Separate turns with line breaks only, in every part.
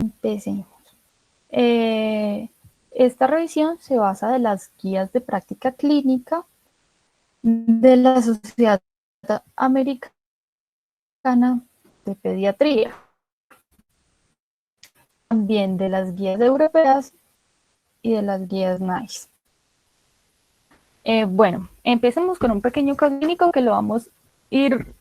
Empecemos. Esta revisión se basa de las guías de práctica clínica de la Sociedad Americana de Pediatría, también de las guías europeas y de las guías NICE. Bueno, empecemos con un pequeño caso clínico que lo vamos a ir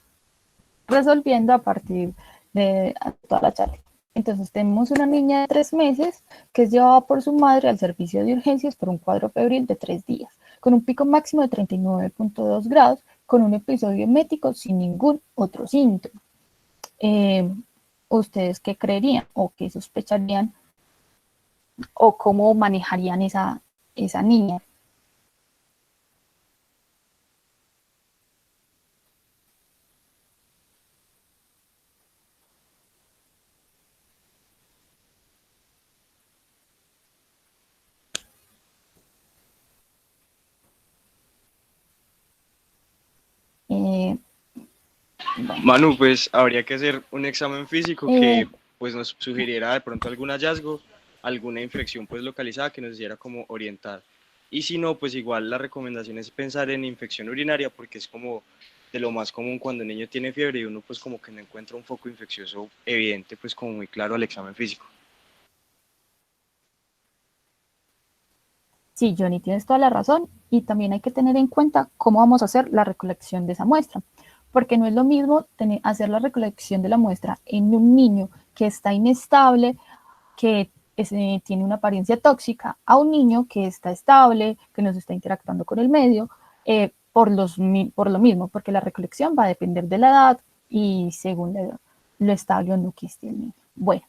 resolviendo a partir de toda la charla. Entonces tenemos una niña de 3 meses que es llevada por su madre al servicio de urgencias por un cuadro febril de 3 días, con un pico máximo de 39.2 grados, con un episodio emético sin ningún otro síntoma. ¿Ustedes qué creerían o qué sospecharían o cómo manejarían esa niña?
Manu, pues habría que hacer un examen físico que pues nos sugiriera de pronto algún hallazgo, alguna infección pues localizada que nos hiciera como orientar. Y si no, pues igual la recomendación es pensar en infección urinaria porque es como de lo más común cuando el niño tiene fiebre y uno pues como que no encuentra un foco infeccioso evidente pues como muy claro al examen físico.
Sí, Johnny, tienes toda la razón y también hay que tener en cuenta cómo vamos a hacer la recolección de esa muestra, porque no es lo mismo hacer la recolección de la muestra en un niño que está inestable, que tiene una apariencia tóxica, a un niño que está estable, que nos está interactuando con el medio, por lo mismo, porque la recolección va a depender de la edad y según lo estable o no que esté el niño. Bueno.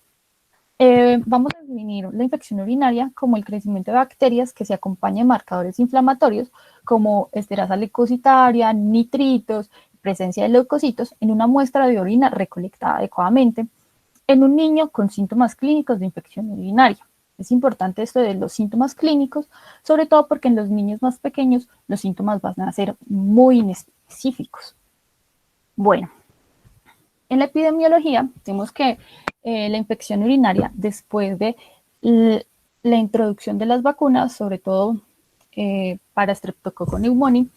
Vamos a definir la infección urinaria como el crecimiento de bacterias que se acompaña de marcadores inflamatorios como esterasa leucocitaria, nitritos, presencia de leucocitos en una muestra de orina recolectada adecuadamente en un niño con síntomas clínicos de infección urinaria. Es importante esto de los síntomas clínicos, sobre todo porque en los niños más pequeños los síntomas van a ser muy inespecíficos. Bueno, en la epidemiología tenemos que la infección urinaria después de la introducción de las vacunas, sobre todo para Streptococcus pneumoniae,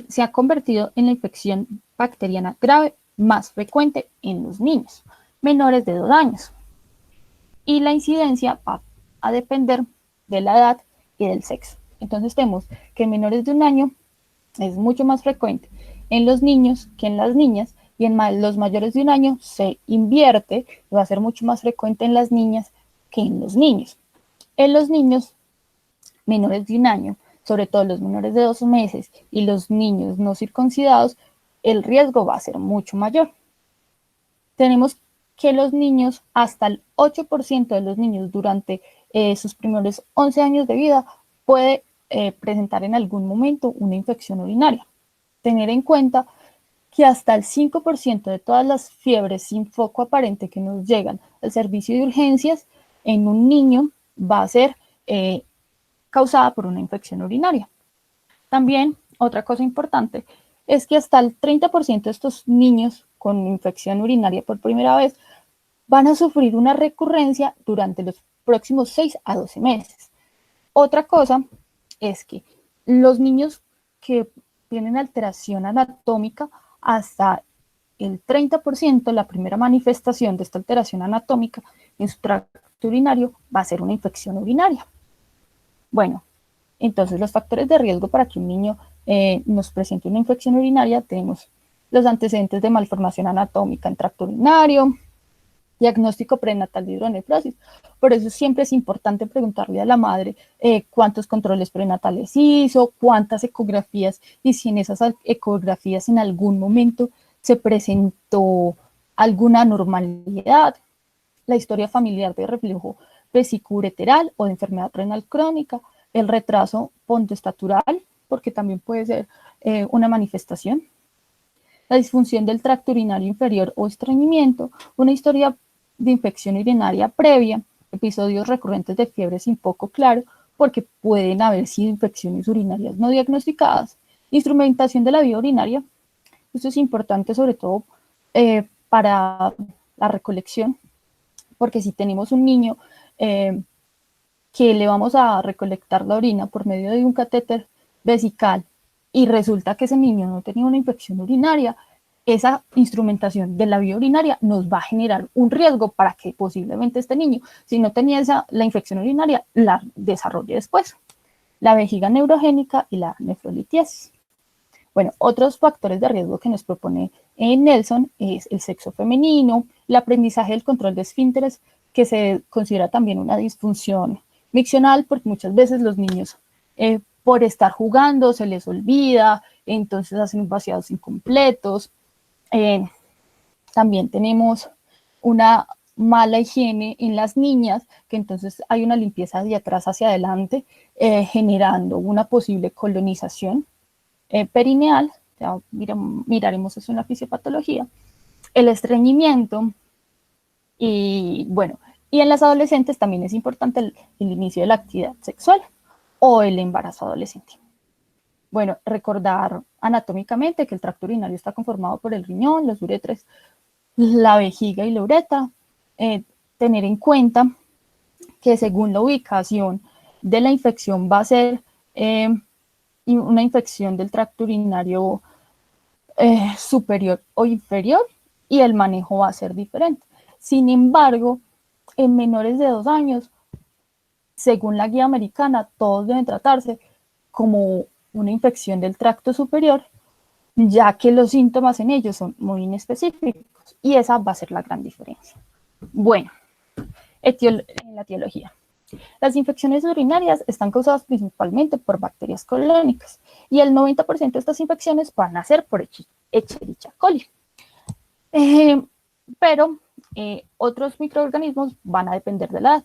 se ha convertido en la infección bacteriana grave más frecuente en los niños menores de 2 años. Y la incidencia va a depender de la edad y del sexo. Entonces tenemos que en menores de 1 año es mucho más frecuente en los niños que en las niñas, y en los mayores de 1 año se invierte, va a ser mucho más frecuente en las niñas que en los niños. En los niños menores de 1 año, sobre todo los menores de 2 meses y los niños no circuncidados, el riesgo va a ser mucho mayor. Tenemos que los niños, hasta el 8% de los niños durante sus primeros 11 años de vida puede presentar en algún momento una infección urinaria. Tener en cuenta que hasta el 5% de todas las fiebres sin foco aparente que nos llegan al servicio de urgencias en un niño va a ser causada por una infección urinaria. También, otra cosa importante es que hasta el 30% de estos niños con infección urinaria por primera vez van a sufrir una recurrencia durante los próximos 6 a 12 meses. Otra cosa es que los niños que tienen alteración anatómica, hasta el 30%, la primera manifestación de esta alteración anatómica en su tracto urinario va a ser una infección urinaria. Bueno, entonces los factores de riesgo para que un niño nos presente una infección urinaria, tenemos los antecedentes de malformación anatómica en tracto urinario, diagnóstico prenatal de hidronefrosis. Por eso siempre es importante preguntarle a la madre cuántos controles prenatales hizo, cuántas ecografías, y si en esas ecografías en algún momento se presentó alguna anormalidad, la historia familiar de reflujo vesicoureteral o de enfermedad renal crónica, el retraso pontoestatural, porque también puede ser una manifestación, la disfunción del tracto urinario inferior o estreñimiento, una historia de infección urinaria previa, episodios recurrentes de fiebre sin foco claro, porque pueden haber sido infecciones urinarias no diagnosticadas, instrumentación de la vía urinaria. Esto es importante sobre todo para la recolección. porque si tenemos un niño que le vamos a recolectar la orina por medio de un catéter vesical y resulta que ese niño no tenía una infección urinaria, esa instrumentación de la vía urinaria nos va a generar un riesgo para que posiblemente este niño, si no tenía la infección urinaria, la desarrolle después. La vejiga neurogénica y la nefrolitiasis. Bueno, otros factores de riesgo que nos propone Nelson es el sexo femenino, el aprendizaje del control de esfínteres, que se considera también una disfunción miccional, porque muchas veces los niños, por estar jugando, se les olvida, entonces hacen vaciados incompletos. También tenemos una mala higiene en las niñas, que entonces hay una limpieza de atrás hacia adelante, generando una posible colonización perineal. Ya miraremos eso en la fisiopatología. El estreñimiento y bueno, y en las adolescentes también es importante el inicio de la actividad sexual o el embarazo adolescente. Bueno, recordar anatómicamente que el tracto urinario está conformado por el riñón, los uretres, la vejiga y la uretra. Tener en cuenta que según la ubicación de la infección va a ser una infección del tracto urinario superior o inferior y el manejo va a ser diferente. Sin embargo, en menores de 2 años, según la guía americana, todos deben tratarse como una infección del tracto superior, ya que los síntomas en ellos son muy inespecíficos y esa va a ser la gran diferencia. Bueno, en la etiología. Las infecciones urinarias están causadas principalmente por bacterias colónicas y el 90% de estas infecciones van a ser por Escherichia coli. Pero otros microorganismos van a depender de la edad.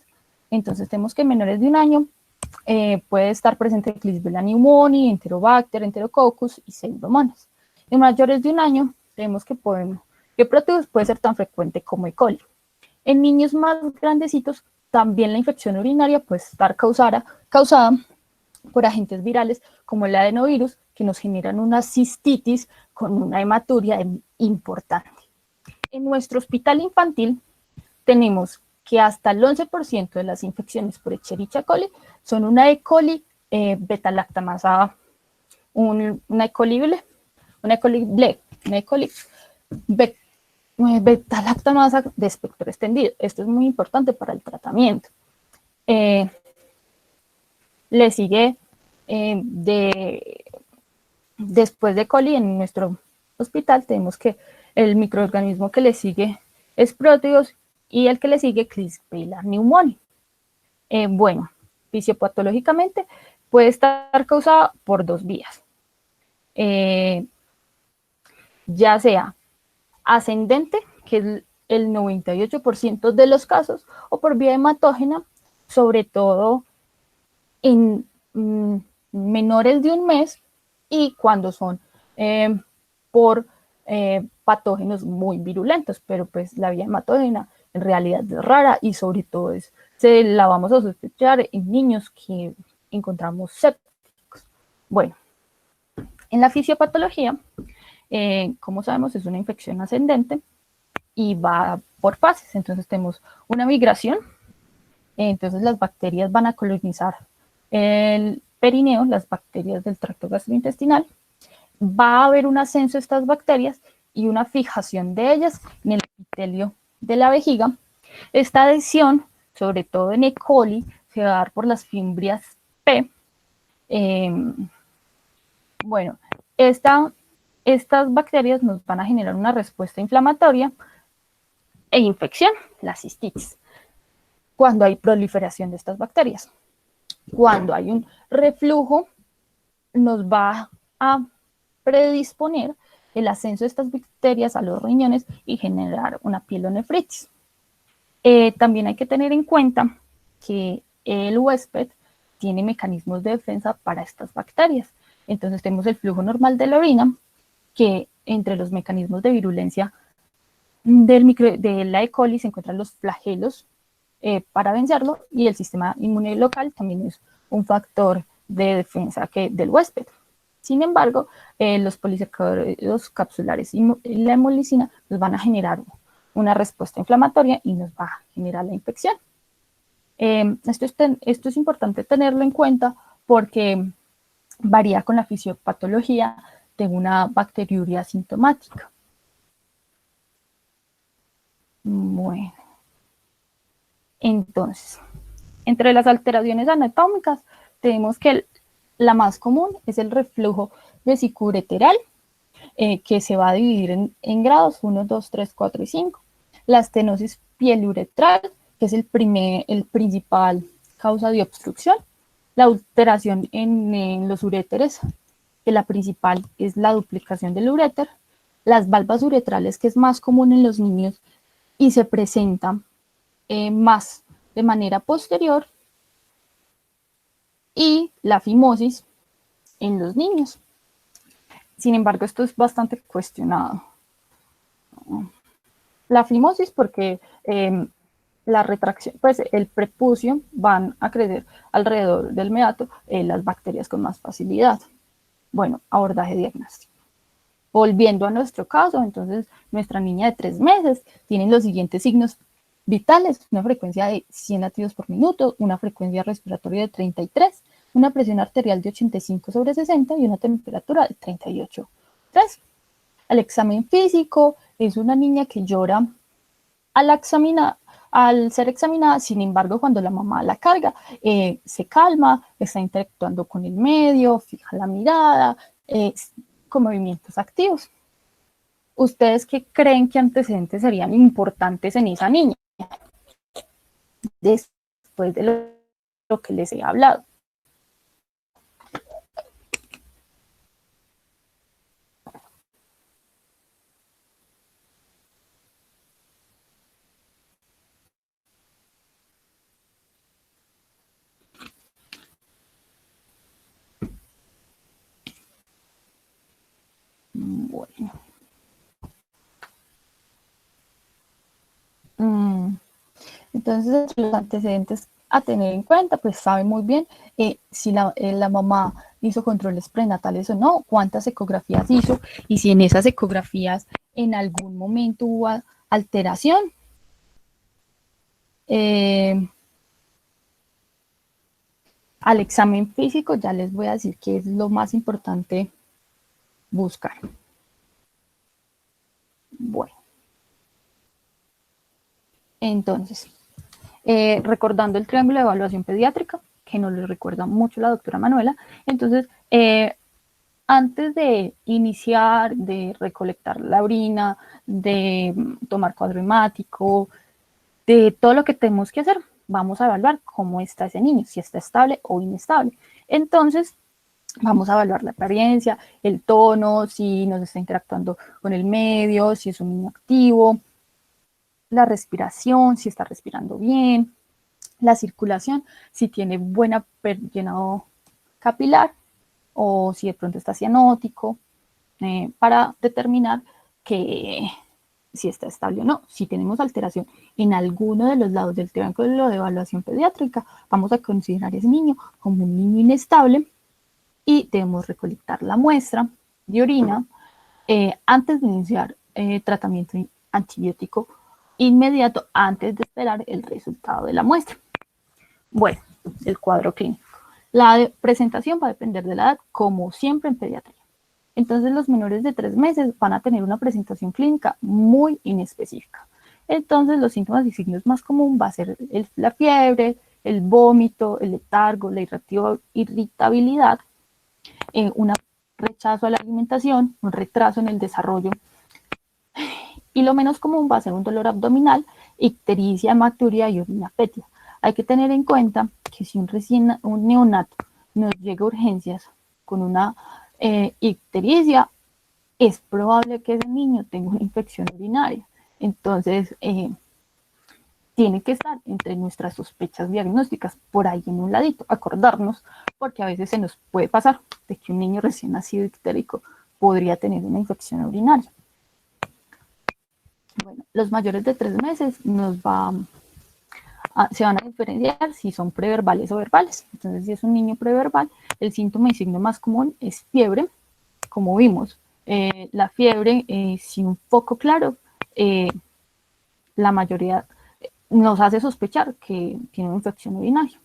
Entonces tenemos que en menores de 1 año puede estar presente Klebsiella pneumoniae, Enterobacter, Enterococcus y Pseudomonas. En mayores de 1 año tenemos que Proteus puede ser tan frecuente como E. coli. En niños más grandecitos también la infección urinaria puede estar causada por agentes virales como el adenovirus, que nos generan una cistitis con una hematuria importante. En nuestro hospital infantil tenemos que hasta el 11% de las infecciones por Escherichia coli son una E. coli beta-lactamasa, una E. coli beta-lactamasa de espectro extendido. Esto es muy importante para el tratamiento. Le sigue después de coli en nuestro hospital tenemos que el microorganismo que le sigue es Proteus y el que le sigue Klebsiella pneumoniae. Bueno, fisiopatológicamente puede estar causada por 2 vías. Ya sea ascendente, que es el 98% de los casos, o por vía hematógena, sobre todo en menores de 1 mes y cuando son por patógenos muy virulentos, pero pues la vía hematógena en realidad es rara y sobre todo la vamos a sospechar en niños que encontramos sépticos. Bueno, en la fisiopatología, como sabemos, es una infección ascendente y va por fases. Entonces tenemos una migración, entonces las bacterias van a colonizar el perineo, las bacterias del tracto gastrointestinal. Va a haber un ascenso de estas bacterias y una fijación de ellas en el epitelio de la vejiga. Esta adhesión, sobre todo en E. coli, se va a dar por las fimbrias P. Bueno, estas bacterias nos van a generar una respuesta inflamatoria e infección, la cistitis, cuando hay proliferación de estas bacterias. Cuando hay un reflujo, nos va a predisponer el ascenso de estas bacterias a los riñones y generar una pielonefritis. También hay que tener en cuenta que el huésped tiene mecanismos de defensa para estas bacterias. Entonces tenemos el flujo normal de la orina, que entre los mecanismos de virulencia de la E. coli se encuentran los flagelos para vencerlo, y el sistema inmune local también es un factor de defensa del huésped. Sin embargo, los polisacáridos capsulares y la hemolicina nos van a generar una respuesta inflamatoria y nos va a generar la infección. Esto es importante tenerlo en cuenta porque varía con la fisiopatología de una bacteriuria asintomática. Bueno, entonces, entre las alteraciones anatómicas tenemos que la más común es el reflujo vesicoureteral, que se va a dividir en grados 1, 2, 3, 4 y 5. La estenosis pieluretral, que es el principal causa de obstrucción. La alteración en los uréteres, que la principal es la duplicación del uréter. Las valvas uretrales, que es más común en los niños y se presenta más de manera posterior. Y la fimosis en los niños. Sin embargo, esto es bastante cuestionado. La fimosis porque la retracción, pues el prepucio van a crecer alrededor del meato las bacterias con más facilidad. Bueno, abordaje diagnóstico. Volviendo a nuestro caso, entonces nuestra niña de 3 meses tiene los siguientes signos vitales: una frecuencia de 100 latidos por minuto, una frecuencia respiratoria de 33, una presión arterial de 85/60 y una temperatura de 38,3. Al examen físico, es una niña que llora al ser examinada. Sin embargo, cuando la mamá la carga, se calma, está interactuando con el medio, fija la mirada, con movimientos activos. ¿Ustedes qué creen que antecedentes serían importantes en esa niña después de lo que les he hablado? Bueno. Entonces, los antecedentes a tener en cuenta, pues saben muy bien si la mamá hizo controles prenatales o no, cuántas ecografías hizo y si en esas ecografías en algún momento hubo alteración. Al examen físico ya les voy a decir qué es lo más importante buscar. Bueno. Entonces, recordando el triángulo de evaluación pediátrica, que nos lo recuerda mucho la doctora Manuela. Entonces, antes de iniciar, de recolectar la orina, de tomar cuadro hemático, de todo lo que tenemos que hacer, vamos a evaluar cómo está ese niño, si está estable o inestable. Entonces, vamos a evaluar la apariencia, el tono, si nos está interactuando con el medio, si es un niño activo, la respiración, si está respirando bien, la circulación, si tiene buena llenado capilar o si de pronto está cianótico, para determinar que si está estable o no. Si tenemos alteración en alguno de los lados del triángulo de evaluación pediátrica, vamos a considerar a ese niño como un niño inestable y debemos recolectar la muestra de orina antes de iniciar tratamiento antibiótico inmediato, antes de esperar el resultado de la muestra. Bueno, el cuadro clínico. La presentación va a depender de la edad, como siempre en pediatría. Entonces, los menores de 3 meses van a tener una presentación clínica muy inespecífica. Entonces, los síntomas y signos más comunes va a ser la fiebre, el vómito, el letargo, la irritabilidad, un rechazo a la alimentación, un retraso en el desarrollo. Y lo menos común va a ser un dolor abdominal, ictericia, hematuria y orina fétida. Hay que tener en cuenta que si un neonato nos llega a urgencias con una ictericia, es probable que ese niño tenga una infección urinaria. Entonces, tiene que estar entre nuestras sospechas diagnósticas, por ahí en un ladito, acordarnos, porque a veces se nos puede pasar de que un niño recién nacido ictérico podría tener una infección urinaria. Bueno, los mayores de 3 meses se van a diferenciar si son preverbales o verbales. Entonces, si es un niño preverbal, el síntoma y signo más común es fiebre, como vimos. La fiebre sin un foco claro, la mayoría nos hace sospechar que tiene una infección urinaria.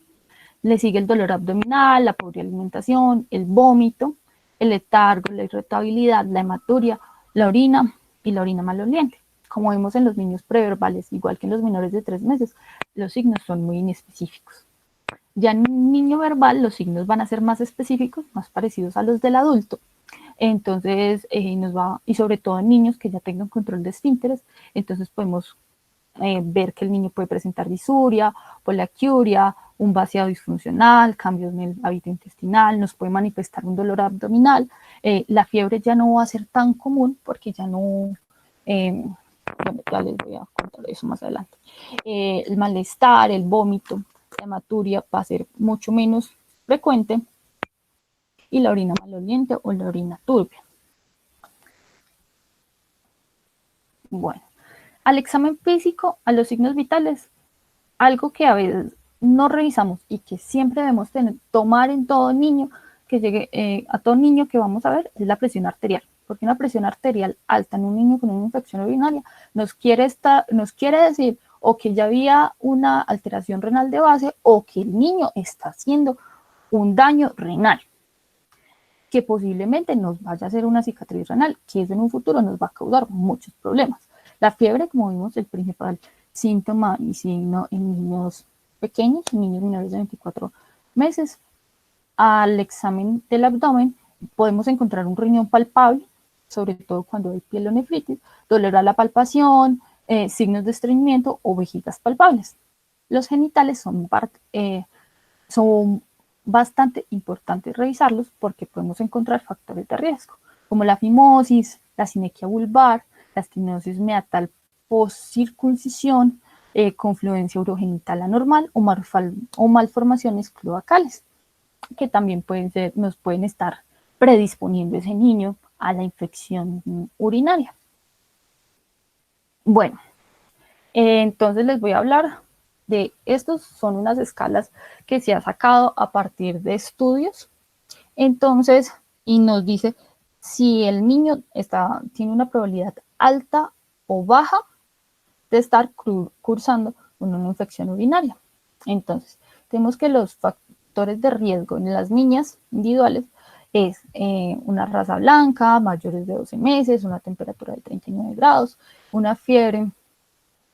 Le sigue el dolor abdominal, la pobre alimentación, el vómito, el letargo, la irritabilidad, la hematuria, la orina y la orina maloliente. Como vemos en los niños preverbales, igual que en los menores de 3 meses, los signos son muy inespecíficos. Ya en un niño verbal los signos van a ser más específicos, más parecidos a los del adulto. Entonces, y sobre todo en niños que ya tengan control de esfínteres, entonces podemos ver que el niño puede presentar disuria, poliaquiuria, un vaciado disfuncional, cambios en el hábito intestinal, nos puede manifestar un dolor abdominal. La fiebre ya no va a ser tan común porque ya no, bueno, ya les voy a contar eso más adelante. El malestar, el vómito, la hematuria va a ser mucho menos frecuente y la orina maloliente o la orina turbia. Bueno, al examen físico, a los signos vitales, algo que a veces no revisamos y que siempre debemos tomar en todo niño que llegue, a todo niño que vamos a ver, es la presión arterial. Porque una presión arterial alta en un niño con una infección urinaria nos quiere decir o que ya había una alteración renal de base o que el niño está haciendo un daño renal que posiblemente nos vaya a hacer una cicatriz renal, que eso en un futuro nos va a causar muchos problemas. La fiebre, como vimos, el principal síntoma y signo en niños pequeños, en niños menores de 24 meses. Al examen del abdomen podemos encontrar un riñón palpable, sobre todo cuando hay pielonefritis, dolor a la palpación, signos de estreñimiento o vejigas palpables. Los genitales son bastante importantes revisarlos porque podemos encontrar factores de riesgo, como la fimosis, la sinequia vulvar, la estenosis meatal post-circuncisión, confluencia urogenital anormal o malformaciones cloacales, que también nos pueden estar predisponiendo a ese niño a la infección urinaria. Bueno, entonces les voy a hablar de estos, son unas escalas que se ha sacado a partir de estudios. Entonces, y nos dice si el niño tiene una probabilidad alta o baja de estar cursando una infección urinaria. Entonces, tenemos que los factores de riesgo en las niñas individuales es una raza blanca, mayores de 12 meses, una temperatura de 39 grados, una fiebre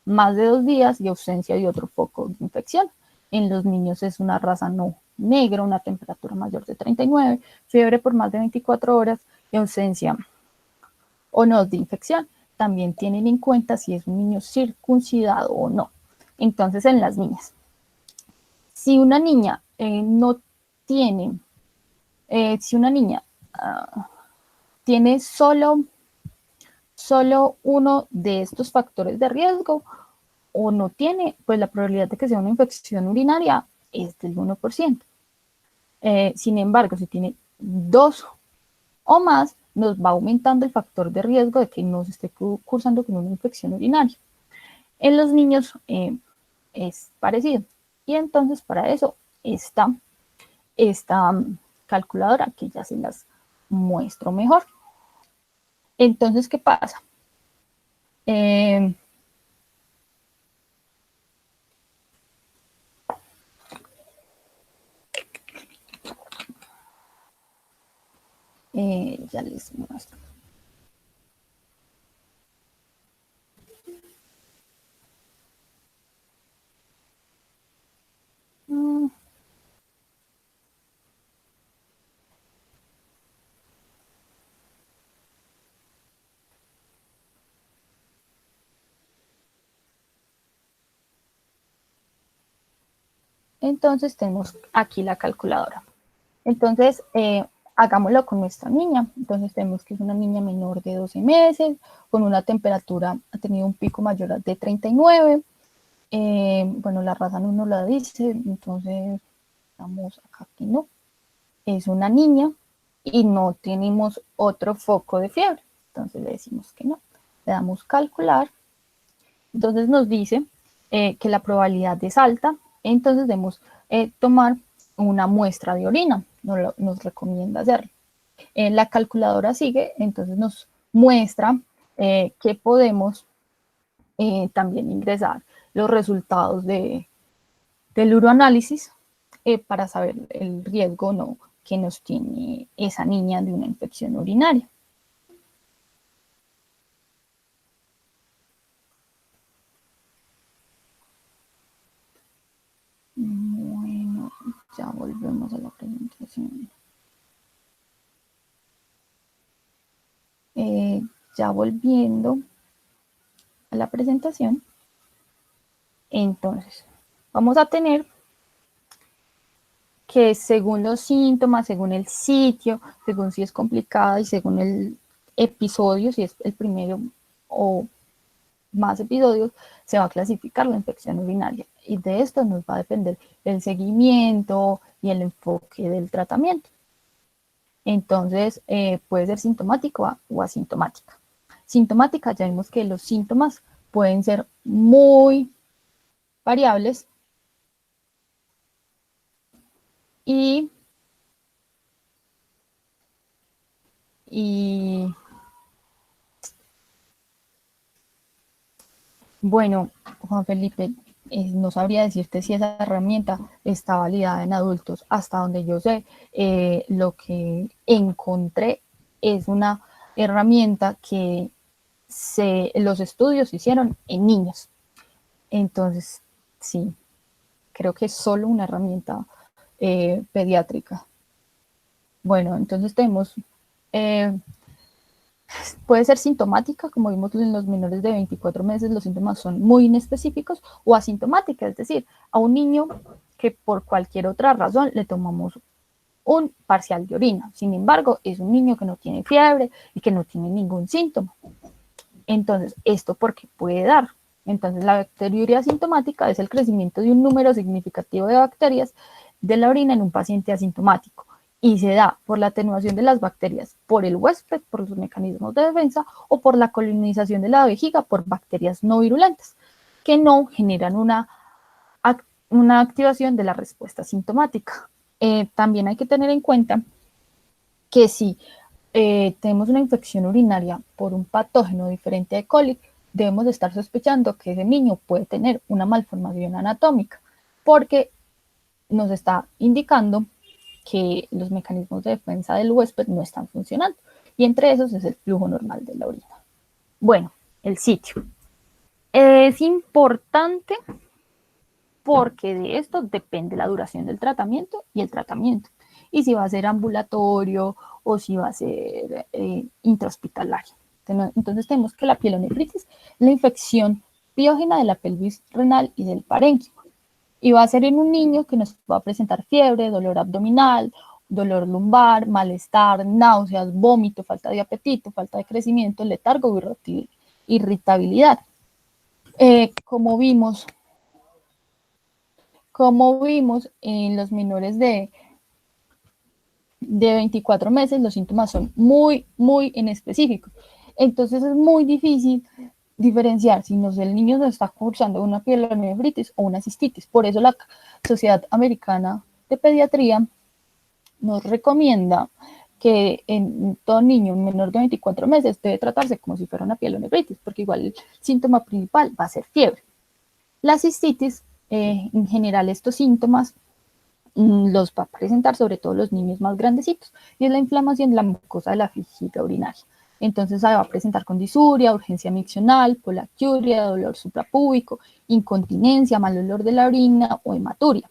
más de 2 días y ausencia de otro foco de infección. En los niños es una raza no negra, una temperatura mayor de 39, fiebre por más de 24 horas y ausencia o no de infección. También tienen en cuenta si es un niño circuncidado o no. Entonces, en las niñas, si una niña no tiene, si una niña tiene solo uno de estos factores de riesgo o no tiene, pues la probabilidad de que sea una infección urinaria es del 1%. Sin embargo, si tiene 2 o más, nos va aumentando el factor de riesgo de que no se esté cursando con una infección urinaria. En los niños es parecido. Y entonces para eso está esta calculadora que ya se las muestro mejor. Entonces, ¿qué pasa? Ya les muestro. Entonces tenemos aquí la calculadora. Entonces, hagámoslo con nuestra niña. Entonces tenemos que es una niña menor de 12 meses, con una temperatura, ha tenido un pico mayor de 39. Bueno, la raza no nos la dice, entonces vamos acá que no. Es una niña y no tenemos otro foco de fiebre. Entonces le decimos que no. Le damos calcular. Entonces nos dice que la probabilidad es alta. Entonces debemos tomar una muestra de orina. Nos recomienda hacerlo. La calculadora sigue, entonces nos muestra que podemos también ingresar los resultados del uroanálisis para saber el riesgo o no que nos tiene esa niña de una infección urinaria. Bueno, ya volvemos a la presentación. Ya volviendo a la presentación, entonces vamos a tener que según los síntomas, según el sitio, según si es complicada y según el episodio, si es el primero o más episodios, se va a clasificar la infección urinaria. Y de esto nos va a depender el seguimiento y el enfoque del tratamiento. Entonces, puede ser sintomática o asintomática. Sintomática, ya vimos que los síntomas pueden ser muy variables y bueno, Juan Felipe, no sabría decirte si esa herramienta está validada en adultos. Hasta donde yo sé, lo que encontré es una herramienta que los estudios se hicieron en niños. Entonces, sí, creo que es solo una herramienta pediátrica. Bueno, entonces tenemos, puede ser sintomática, como vimos en los menores de 24 meses, los síntomas son muy inespecíficos, o asintomática, es decir, a un niño que por cualquier otra razón le tomamos un parcial de orina. Sin embargo, es un niño que no tiene fiebre y que no tiene ningún síntoma. Entonces, ¿esto por qué puede dar? Entonces, la bacteriuria asintomática es el crecimiento de un número significativo de bacterias de la orina en un paciente asintomático y se da por la atenuación de las bacterias por el huésped, por sus mecanismos de defensa o por la colonización de la vejiga por bacterias no virulentas que no generan una activación de la respuesta sintomática. También hay que tener en cuenta que si tenemos una infección urinaria por un patógeno diferente a E. coli, debemos estar sospechando que ese niño puede tener una malformación anatómica, porque nos está indicando que los mecanismos de defensa del huésped no están funcionando, y entre esos es el flujo normal de la orina. Bueno, el sitio. Es importante porque de esto depende la duración del tratamiento y el tratamiento, y si va a ser ambulatorio o si va a ser intrahospitalario. Entonces tenemos que la pielonefritis es la infección piógena de la pelvis renal y del parénquima, y va a ser en un niño que nos va a presentar fiebre, dolor abdominal, dolor lumbar, malestar, náuseas, vómito, falta de apetito, falta de crecimiento, letargo, irritabilidad. Como vimos en los menores de 24 meses, los síntomas son muy, muy inespecíficos. Entonces es muy difícil diferenciar si el niño nos está cursando una pielonefritis o una cistitis. Por eso la Sociedad Americana de Pediatría nos recomienda que en todo niño menor de 24 meses debe tratarse como si fuera una pielonefritis, porque igual el síntoma principal va a ser fiebre. La cistitis, en general, estos síntomas los va a presentar sobre todo los niños más grandecitos, y es la inflamación de la mucosa de la vejiga urinaria. Entonces se va a presentar con disuria, urgencia miccional, polaquiuria, dolor suprapúbico, incontinencia, mal olor de la orina o hematuria.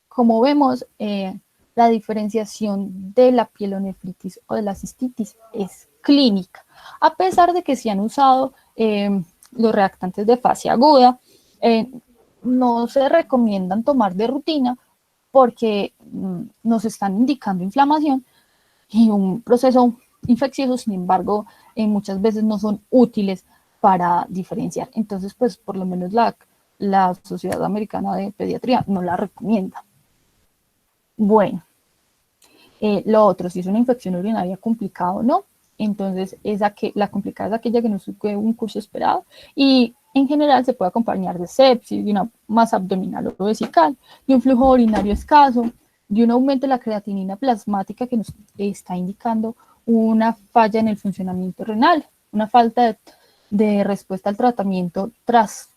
Como vemos, la diferenciación de la pielonefritis o de la cistitis es clínica, a pesar de que se han usado los reactantes de fase aguda. No se recomiendan tomar de rutina porque nos están indicando inflamación y un proceso infeccioso. Sin embargo, muchas veces no son útiles para diferenciar. Entonces, pues por lo menos la Sociedad Americana de Pediatría no la recomienda. Bueno, lo otro, si es una infección urinaria complicada o no, entonces la complicada es aquella que no supe un curso esperado, y en general se puede acompañar de sepsis, de una masa abdominal o vesical, de un flujo urinario escaso, de un aumento de la creatinina plasmática que nos está indicando una falla en el funcionamiento renal, una falta de respuesta al tratamiento tras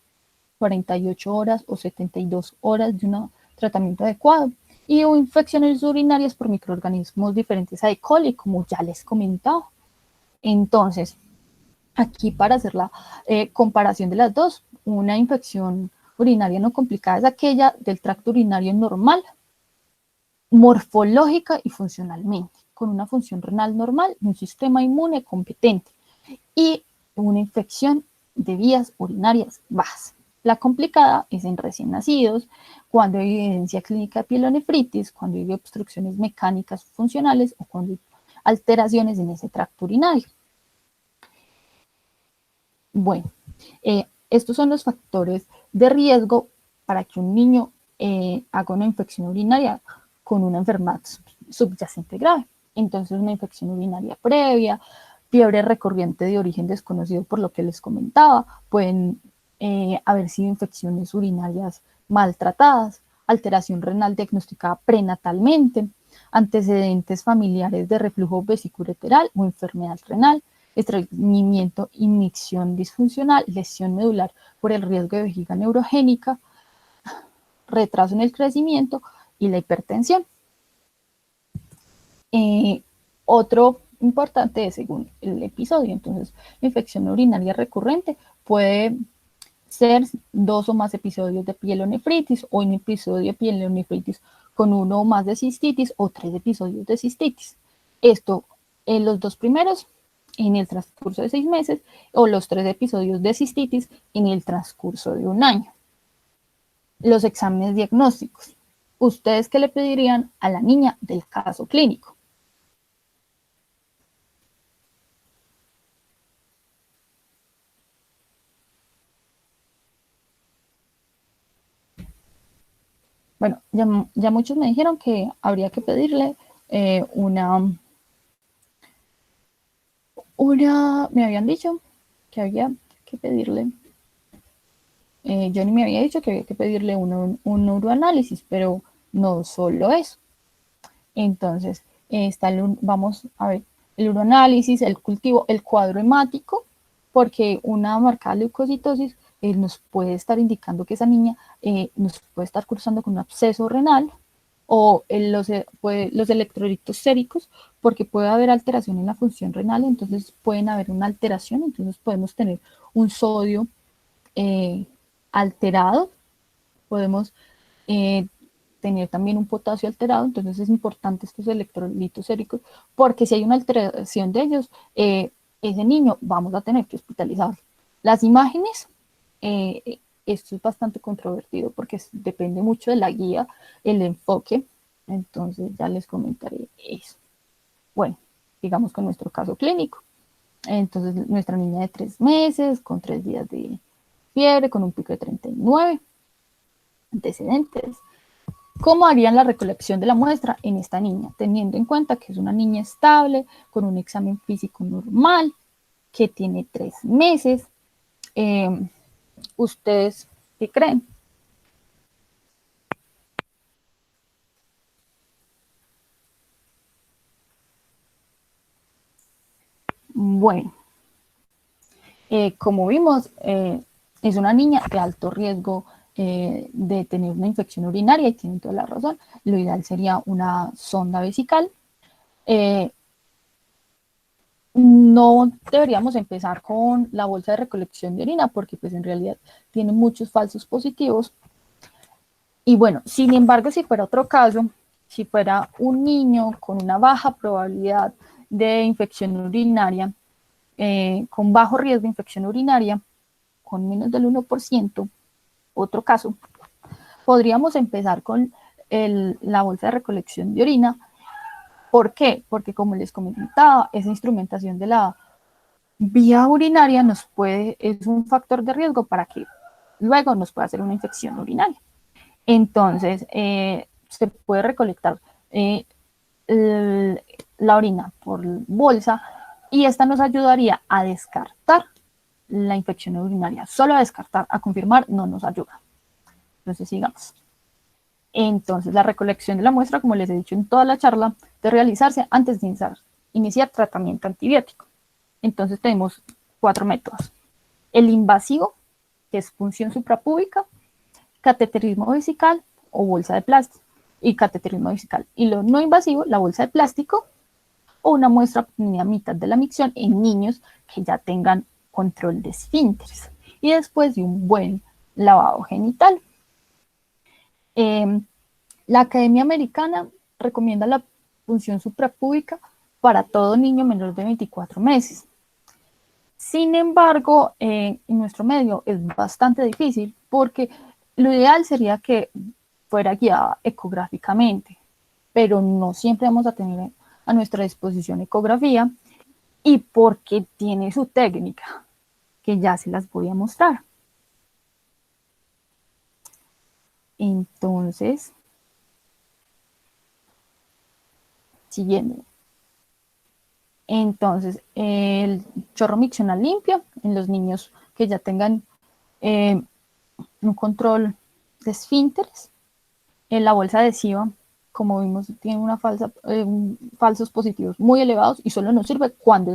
48 horas o 72 horas de un tratamiento adecuado, y o infecciones urinarias por microorganismos diferentes a E. coli, como ya les comentaba. Entonces, aquí para hacer la comparación de las dos, una infección urinaria no complicada es aquella del tracto urinario normal, morfológica y funcionalmente, con una función renal normal y un sistema inmune competente, y una infección de vías urinarias bajas. La complicada es en recién nacidos, cuando hay evidencia clínica de pielonefritis, cuando hay obstrucciones mecánicas funcionales o cuando hay alteraciones en ese tracto urinario. Bueno, estos son los factores de riesgo para que un niño haga una infección urinaria con una enfermedad subyacente grave. Entonces, una infección urinaria previa, fiebre recurrente de origen desconocido por lo que les comentaba, pueden haber sido infecciones urinarias maltratadas, alteración renal diagnosticada prenatalmente, antecedentes familiares de reflujo vesiculoenteral o enfermedad renal, estreñimiento, inyección disfuncional, lesión medular por el riesgo de vejiga neurogénica, retraso en el crecimiento y la hipertensión. Otro importante es según el episodio. Entonces, la infección urinaria recurrente puede ser 2 o más episodios de pielonefritis, o un episodio de pielonefritis con 1 o más de cistitis, o 3 episodios de cistitis. Esto, en los 2 primeros en el transcurso de 6 meses, o los 3 episodios de cistitis en el transcurso de 1 año. Los exámenes diagnósticos. ¿Ustedes qué le pedirían a la niña del caso clínico? Bueno, ya muchos me dijeron que habría que pedirle me habían dicho que había que pedirle, Johnny me había dicho que había que pedirle un uroanálisis, pero no solo eso. Entonces, vamos a ver, el uroanálisis, el cultivo, el cuadro hemático, porque una marcada leucocitosis nos puede estar indicando que esa niña nos puede estar cursando con un absceso renal, o los electrolitos séricos, porque puede haber alteración en la función renal, entonces pueden haber una alteración, entonces podemos tener un sodio alterado, podemos tener también un potasio alterado, entonces es importante estos electrolitos séricos, porque si hay una alteración de ellos, ese niño vamos a tener que hospitalizarlo. Las imágenes, esto es bastante controvertido porque depende mucho de la guía, el enfoque, entonces ya les comentaré eso. Bueno, digamos con nuestro caso clínico. Entonces, nuestra niña de 3 meses, con 3 días de fiebre, con un pico de 39, antecedentes. ¿Cómo harían la recolección de la muestra en esta niña? Teniendo en cuenta que es una niña estable, con un examen físico normal, que tiene 3 meses. ¿Ustedes qué creen? Bueno, como vimos, es una niña de alto riesgo de tener una infección urinaria, y tienen toda la razón. Lo ideal sería una sonda vesical. No deberíamos empezar con la bolsa de recolección de orina, porque pues en realidad tiene muchos falsos positivos. Y bueno, sin embargo, si fuera otro caso, si fuera un niño con una baja probabilidad de infección urinaria, con bajo riesgo de infección urinaria, con menos del 1%, otro caso, podríamos empezar con la bolsa de recolección de orina. ¿Por qué? Porque como les comentaba, esa instrumentación de la vía urinaria es un factor de riesgo para que luego nos pueda hacer una infección urinaria. Entonces, se puede recolectar la orina por bolsa, y esta nos ayudaría a descartar la infección urinaria. Solo a descartar, a confirmar no nos ayuda. Entonces, sigamos. Entonces, la recolección de la muestra, como les he dicho en toda la charla, debe realizarse antes de iniciar tratamiento antibiótico. Entonces, tenemos 4 métodos. el invasivo, que es punción suprapúbica, cateterismo vesical o bolsa de plástico, y cateterismo vesical. Y lo no invasivo, la bolsa de plástico o una muestra obtenida a mitad de la micción en niños que ya tengan control de esfínteres y después de un buen lavado genital. La Academia Americana recomienda la punción suprapúbica para todo niño menor de 24 meses. Sin embargo, en nuestro medio es bastante difícil porque lo ideal sería que fuera guiada ecográficamente, pero no siempre vamos a tener a nuestra disposición ecografía y porque tiene su técnica, que ya se las voy a mostrar. Entonces, siguiendo. Entonces, el chorro miccional limpio en los niños que ya tengan un control de esfínteres. En la bolsa adhesiva, como vimos, tiene falsos positivos muy elevados y solo nos sirve cuando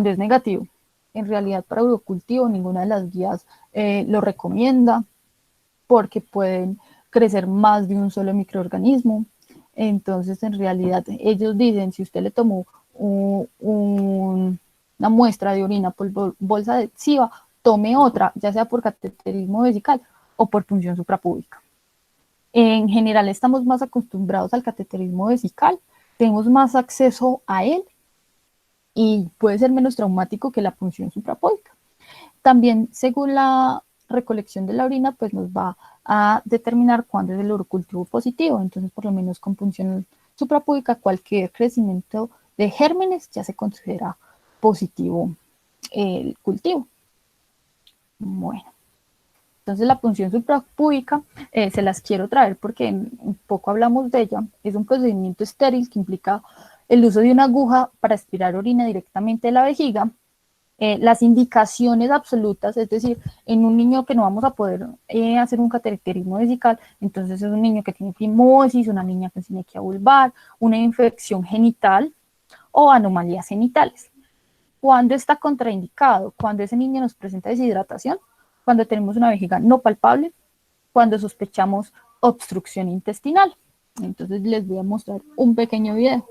es negativo. En realidad, para urocultivo, ninguna de las guías lo recomienda porque pueden crecer más de un solo microorganismo. Entonces, en realidad, ellos dicen, si usted le tomó una muestra de orina por bolsa adhesiva, tome otra, ya sea por cateterismo vesical o por punción suprapúbica. En general estamos más acostumbrados al cateterismo vesical, tenemos más acceso a él y puede ser menos traumático que la punción suprapúbica. También, según la recolección de la orina, pues nos va a determinar cuándo es el urocultivo positivo. Entonces, por lo menos con punción suprapúbica, cualquier crecimiento de gérmenes ya se considera positivo el cultivo. Bueno, entonces la punción suprapúbica se las quiero traer porque un poco hablamos de ella. Es un procedimiento estéril que implica el uso de una aguja para aspirar orina directamente de la vejiga. Las indicaciones absolutas, es decir, en un niño que no vamos a poder hacer un cateterismo vesical, entonces es un niño que tiene fimosis, una niña con sinequia vulvar, una infección genital o anomalías genitales. ¿Cuándo está contraindicado? Cuando ese niño nos presenta deshidratación, cuando tenemos una vejiga no palpable, cuando sospechamos obstrucción intestinal. Entonces les voy a mostrar un pequeño video.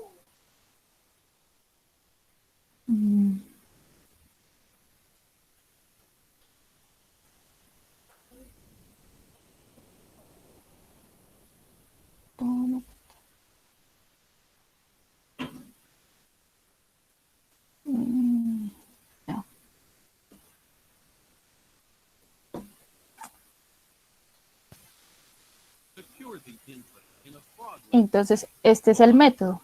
Entonces, este es el método.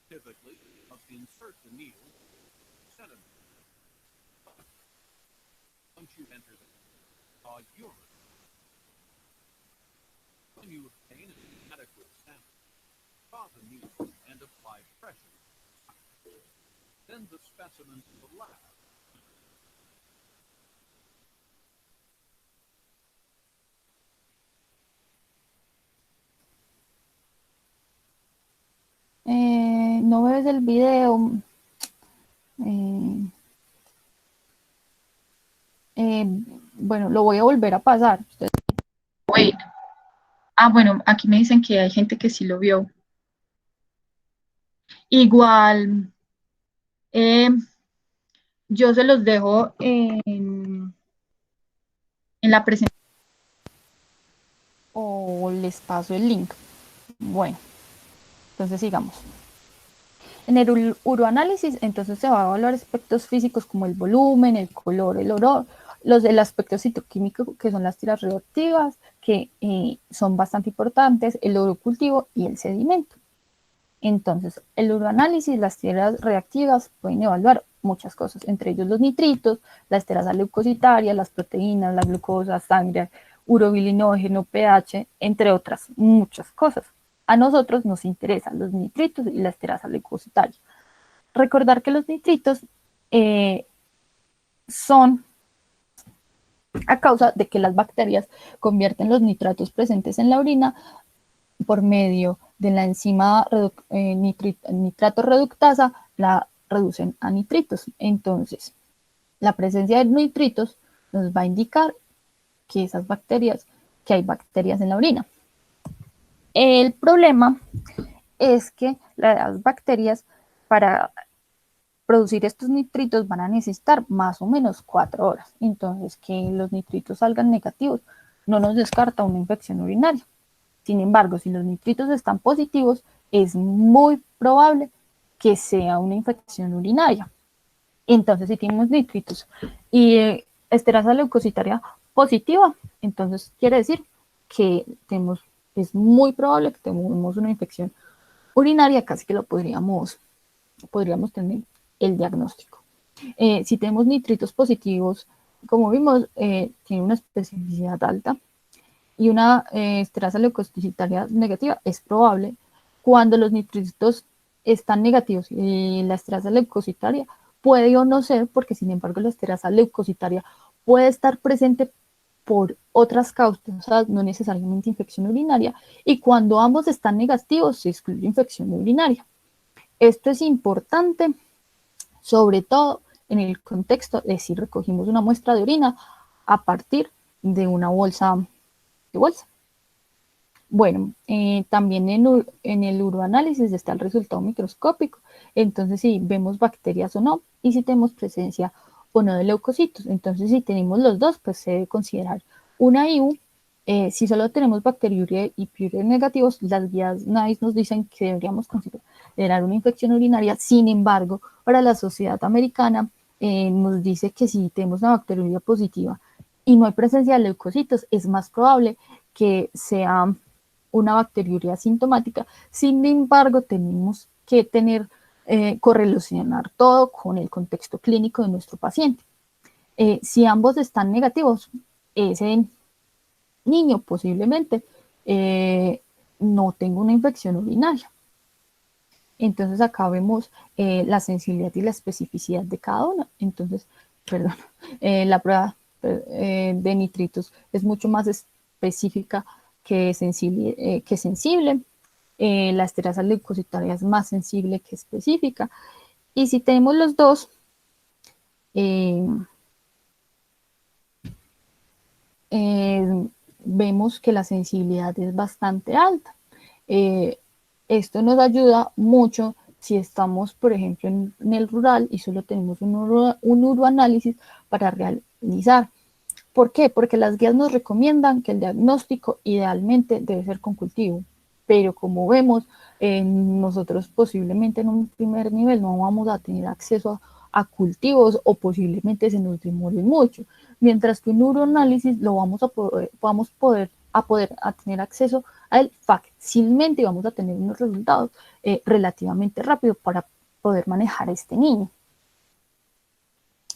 Typically, insert the needle centimeter. Once you enter the urine, when you obtain an adequate sample, draw the needle and apply pressure. Send the specimen to the lab.
No ves el video. Bueno, lo voy a volver a pasar. Wait. Bueno, aquí me dicen que hay gente que sí lo vio. Igual, yo se los dejo en la presentación o les paso el link. Bueno, entonces sigamos. En el uroanálisis, entonces se va a evaluar aspectos físicos como el volumen, el color, el olor, el aspecto citoquímico, que son las tiras reactivas, que son bastante importantes, el urocultivo y el sedimento. Entonces, el uroanálisis, las tiras reactivas pueden evaluar muchas cosas, entre ellos los nitritos, la esterasa leucocitaria, las proteínas, la glucosa, sangre, urobilinógeno, pH, entre otras muchas cosas. A nosotros nos interesan los nitritos y la esterasa leucocitaria. Recordar que los nitritos son a causa de que las bacterias convierten los nitratos presentes en la orina por medio de la enzima nitrato reductasa, la reducen a nitritos. Entonces, la presencia de nitritos nos va a indicar que hay bacterias en la orina. El problema es que las bacterias, para producir estos nitritos, van a necesitar más o menos 4 horas. Entonces, que los nitritos salgan negativos no nos descarta una infección urinaria. Sin embargo, si los nitritos están positivos, es muy probable que sea una infección urinaria. Entonces, si tenemos nitritos y esterasa leucocitaria positiva, entonces quiere decir que es muy probable que tengamos una infección urinaria, casi que lo podríamos tener el diagnóstico. Si tenemos nitritos positivos, como vimos, tiene una especificidad alta, y una esterasa leucocitaria negativa es probable. Cuando los nitritos están negativos y la esterasa leucocitaria puede o no ser, porque sin embargo la esterasa leucocitaria puede estar presente por otras causas, no necesariamente infección urinaria, y cuando ambos están negativos se excluye infección urinaria. Esto es importante, sobre todo en el contexto de si recogimos una muestra de orina a partir de una bolsa. Bueno, también en el uroanálisis está el resultado microscópico. Entonces, si vemos bacterias o no, y si tenemos presencia o no de leucocitos. Entonces, si tenemos los dos, pues se debe considerar una IU. Si solo tenemos bacteriuria y piuria negativos, las guías NICE nos dicen que deberíamos considerar una infección urinaria. Sin embargo, para la Sociedad Americana nos dice que si tenemos una bacteriuria positiva y no hay presencia de leucocitos, es más probable que sea una bacteriuria asintomática. Sin embargo, tenemos que correlacionar todo con el contexto clínico de nuestro paciente. Si ambos están negativos, ese niño posiblemente no tenga una infección urinaria. Entonces acá vemos la sensibilidad y la especificidad de cada una. Entonces, la prueba de nitritos es mucho más específica que sensible. La esterasa leucocitaria es más sensible que específica. Y si tenemos los dos, vemos que la sensibilidad es bastante alta. Esto nos ayuda mucho si estamos, por ejemplo, en el rural y solo tenemos un uroanálisis para realizar. ¿Por qué? Porque las guías nos recomiendan que el diagnóstico idealmente debe ser con cultivo, pero como vemos, nosotros posiblemente en un primer nivel no vamos a tener acceso a cultivos o posiblemente se nos demore mucho, mientras que un uroanálisis lo vamos a poder tener acceso a él fácilmente y vamos a tener unos resultados relativamente rápidos para poder manejar a este niño.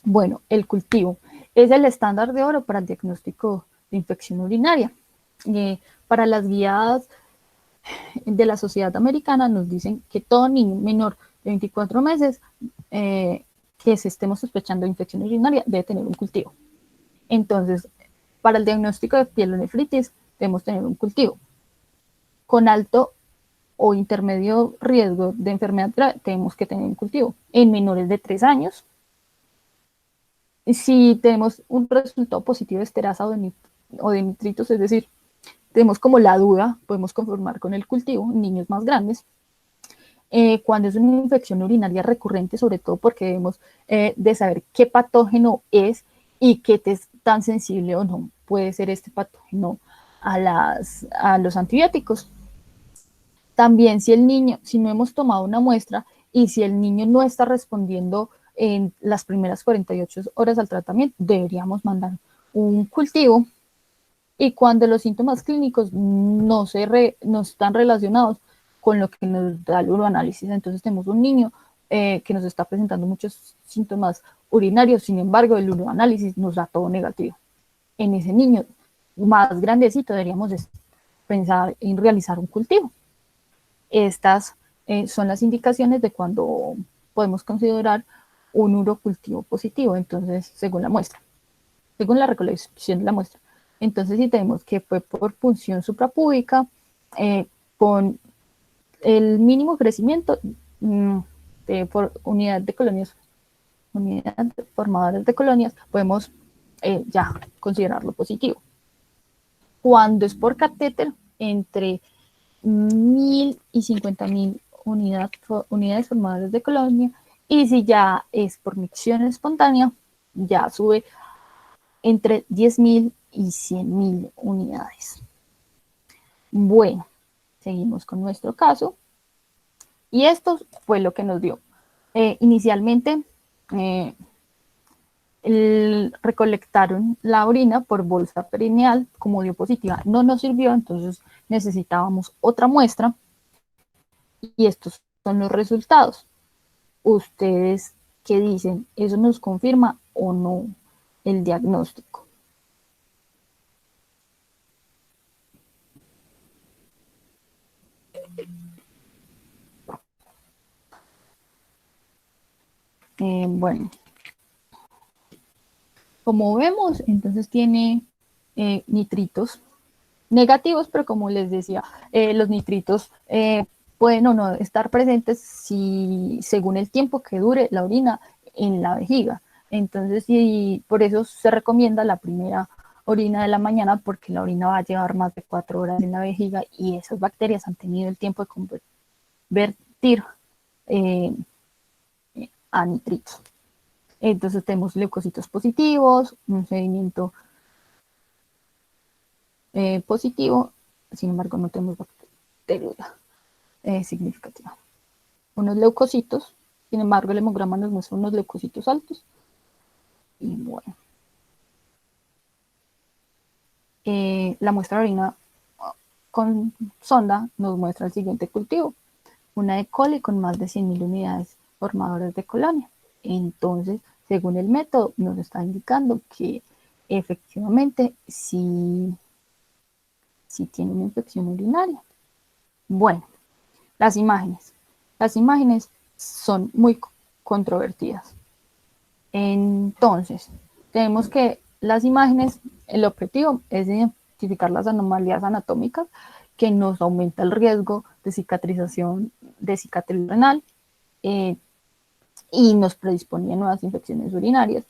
Bueno, el cultivo es el estándar de oro para el diagnóstico de infección urinaria. Para las guías de la Sociedad Americana nos dicen que todo niño menor de 24 meses que se estemos sospechando de infección urinaria debe tener un cultivo. Entonces, para el diagnóstico de pielonefritis debemos tener un cultivo. Con alto o intermedio riesgo de enfermedad grave tenemos que tener un cultivo. En menores de 3 años, si tenemos un resultado positivo de esterasa o de nitritos, es decir, tenemos como la duda, podemos conformar con el cultivo en niños más grandes. Cuando es una infección urinaria recurrente, sobre todo porque debemos de saber qué patógeno es y qué tan sensible o no puede ser este patógeno a los antibióticos. También si no hemos tomado una muestra y si el niño no está respondiendo en las primeras 48 horas al tratamiento, deberíamos mandar un cultivo. Y cuando los síntomas clínicos no están relacionados con lo que nos da el uroanálisis, entonces tenemos un niño que nos está presentando muchos síntomas urinarios, sin embargo el uroanálisis nos da todo negativo. En ese niño más grandecito deberíamos pensar en realizar un cultivo. Estas son las indicaciones de cuando podemos considerar un urocultivo positivo, entonces, según la muestra, según la recolección de la muestra. Entonces, si tenemos que fue por punción suprapúbica, con el mínimo crecimiento por unidad de colonias, unidad formadoras de colonias, podemos ya considerarlo positivo. Cuando es por catéter, entre 1000 y 50.000 unidades formadoras de colonia, y si ya es por micción espontánea, ya sube entre 10.000 y 100.000 unidades. Bueno, seguimos con nuestro caso. Y esto fue lo que nos dio. Inicialmente, recolectaron la orina por bolsa perineal, como dio positiva, no nos sirvió, entonces necesitábamos otra muestra. Y estos son los resultados. ¿Ustedes qué dicen? ¿Eso nos confirma o no el diagnóstico? Bueno, como vemos, entonces tiene nitritos negativos, pero como les decía, los nitritos pueden o no estar presentes según el tiempo que dure la orina en la vejiga. Entonces, por eso se recomienda la primera orina de la mañana, porque la orina va a llevar más de 4 horas en la vejiga y esas bacterias han tenido el tiempo de convertir a nitritos. Entonces tenemos leucocitos positivos, un sedimento positivo, sin embargo no tenemos bacteria significativa. Unos leucocitos, sin embargo el hemograma nos muestra unos leucocitos altos. Y bueno, la muestra de orina con sonda nos muestra el siguiente cultivo: una E. coli con más de 100.000 unidades formadoras de colonia. Entonces, según el método, nos está indicando que efectivamente sí tiene una infección urinaria. Bueno, las imágenes. Las imágenes son muy controvertidas. Entonces, tenemos que las imágenes, el objetivo es identificar las anomalías anatómicas que nos aumenta el riesgo de cicatrización de cicatriz renal y nos predispone a nuevas infecciones urinarias.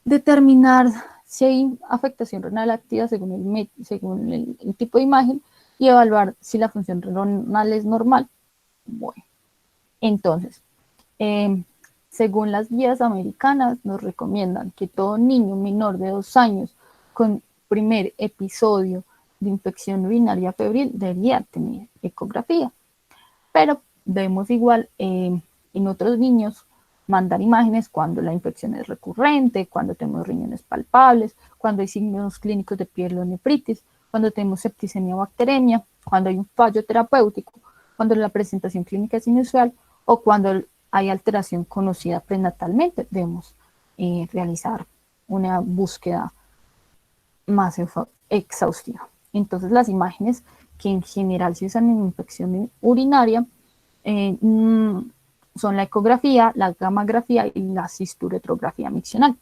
Determinar si hay afectación renal activa según el tipo de imagen y evaluar si la función renal es normal. Bueno, entonces, según las guías americanas, nos recomiendan que todo niño menor de 2 años con primer episodio de infección urinaria febril debería tener ecografía. Pero debemos igual en otros niños mandar imágenes cuando la infección es recurrente, cuando tenemos riñones palpables, cuando hay signos clínicos de pielonefritis, cuando tenemos septicemia o bacteremia, cuando hay un fallo terapéutico, cuando la presentación clínica es inusual o cuando hay alteración conocida prenatalmente. Debemos realizar una búsqueda más exhaustiva. Entonces, las imágenes que en general se usan en infección urinaria son la ecografía, la gammagrafía y la cisturetrografía miccional.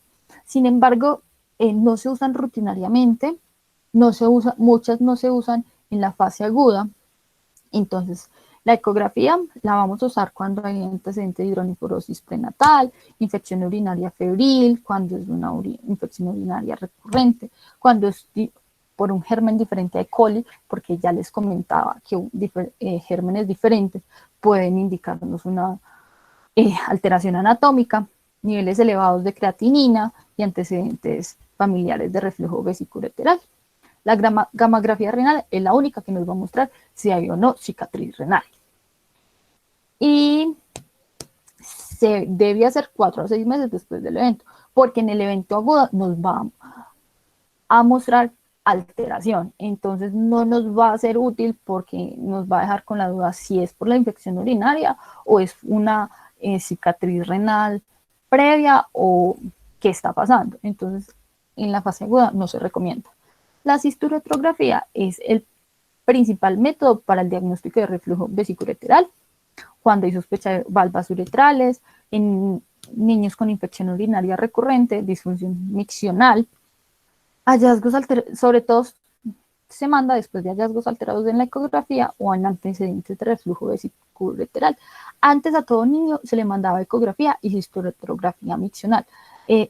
Sin embargo, no se usan rutinariamente, muchas no se usan en la fase aguda. Entonces, la ecografía la vamos a usar cuando hay antecedente de hidronefrosis prenatal, infección urinaria febril, cuando es una infección urinaria recurrente, cuando es por un germen diferente a E. coli, porque ya les comentaba que gérmenes diferentes pueden indicarnos una alteración anatómica, niveles elevados de creatinina y antecedentes familiares de reflujo vesicoureteral. La gammagrafía renal es la única que nos va a mostrar si hay o no cicatriz renal. Y se debe hacer 4 a 6 meses después del evento, porque en el evento agudo nos va a mostrar alteración, entonces no nos va a ser útil porque nos va a dejar con la duda si es por la infección urinaria o es una cicatriz renal previa o qué está pasando. Entonces, en la fase aguda no se recomienda. La cisturotrografía es el principal método para el diagnóstico de reflujo vesiculolateral cuando hay sospecha de valvas uretrales, en niños con infección urinaria recurrente, disfunción miccional, hallazgos sobre todo se manda después de hallazgos alterados en la ecografía o en antecedentes de reflujo vesiculolateral. Antes a todo niño se le mandaba ecografía y cisturotrografía miccional.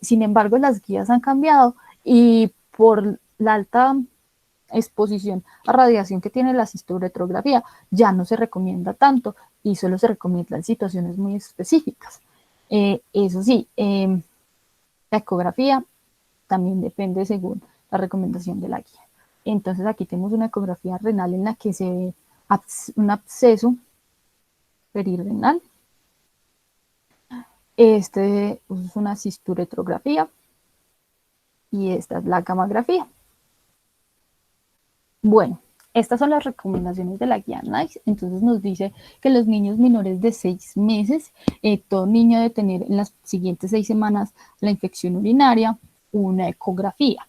Sin embargo, las guías han cambiado y por la alta exposición a radiación que tiene la cisturotrografía ya no se recomienda tanto y solo se recomienda en situaciones muy específicas. Eso sí, la ecografía también depende según la recomendación de la guía. Entonces aquí tenemos una ecografía renal en la que se ve un absceso perirenal. Este es una cisturotrografía y esta es la gammagrafía. Bueno, estas son las recomendaciones de la guía NICE. Entonces nos dice que los niños menores de 6 meses, todo niño debe tener en las siguientes 6 semanas la infección urinaria, una ecografía.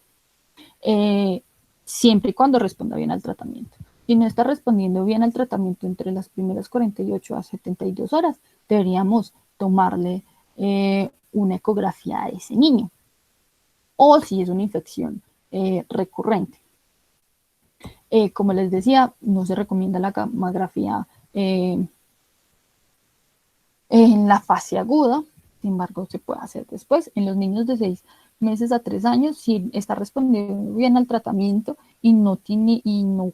Siempre y cuando responda bien al tratamiento. Si no está respondiendo bien al tratamiento entre las primeras 48 a 72 horas, deberíamos tomarle una ecografía a ese niño. O si es una infección recurrente. Como les decía, no se recomienda la gammagrafía en la fase aguda, sin embargo se puede hacer después. En los niños de 6 meses a 3 años, si está respondiendo bien al tratamiento y no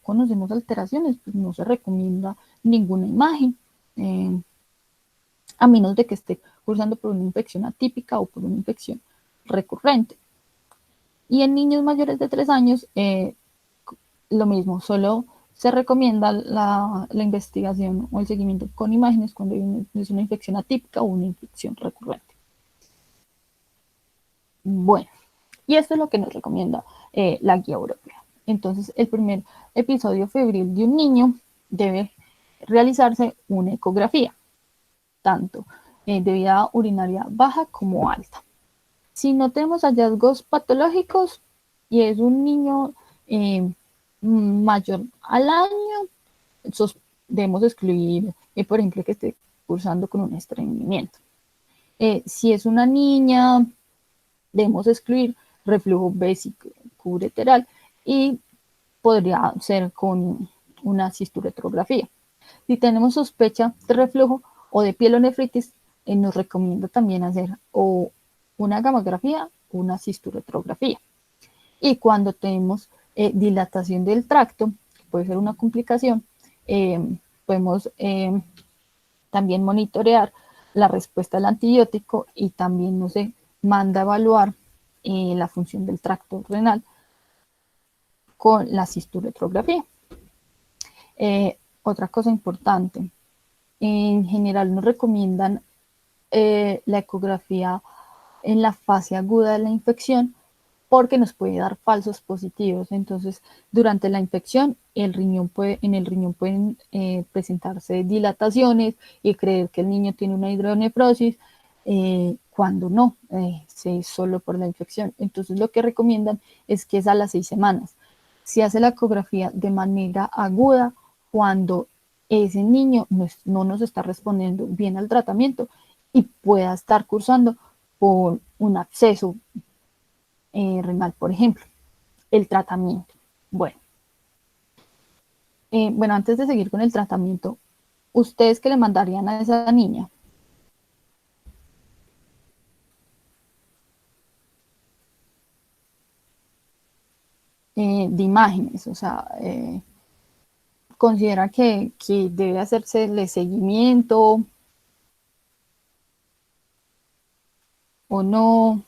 conocemos alteraciones, pues no se recomienda ninguna imagen, a menos de que esté cursando por una infección atípica o por una infección recurrente. Y en niños mayores de 3 años, lo mismo, solo se recomienda la investigación o el seguimiento con imágenes cuando es una infección atípica o una infección recurrente. Bueno, y esto es lo que nos recomienda la guía europea. Entonces, el primer episodio febril de un niño debe realizarse una ecografía, tanto de vía urinaria baja como alta. Si no tenemos hallazgos patológicos y es un niño mayor al año, debemos excluir, por ejemplo, que esté cursando con un estreñimiento. Si es una niña, debemos excluir reflujo vesiculolateral y podría ser con una cisturotrografía. Si tenemos sospecha de reflujo o de pielonefritis, nos recomienda también hacer o una gammagrafía o una cisturotrografía. Y cuando tenemos dilatación del tracto, que puede ser una complicación, podemos también monitorear la respuesta al antibiótico y también nos manda a evaluar la función del tracto renal con la cisturotrografía. Otra cosa importante, en general nos recomiendan la ecografía en la fase aguda de la infección porque nos puede dar falsos positivos. Entonces, durante la infección, en el riñón pueden presentarse dilataciones y creer que el niño tiene una hidronefrosis, cuando no, es solo por la infección. Entonces, lo que recomiendan es que es a las 6 semanas. Se hace la ecografía de manera aguda cuando ese niño no nos está respondiendo bien al tratamiento y pueda estar cursando por un absceso renal, por ejemplo. El tratamiento. Bueno, antes de seguir con el tratamiento, ¿ustedes qué le mandarían a esa niña? De imágenes, o sea, considera que debe hacerse el seguimiento o no.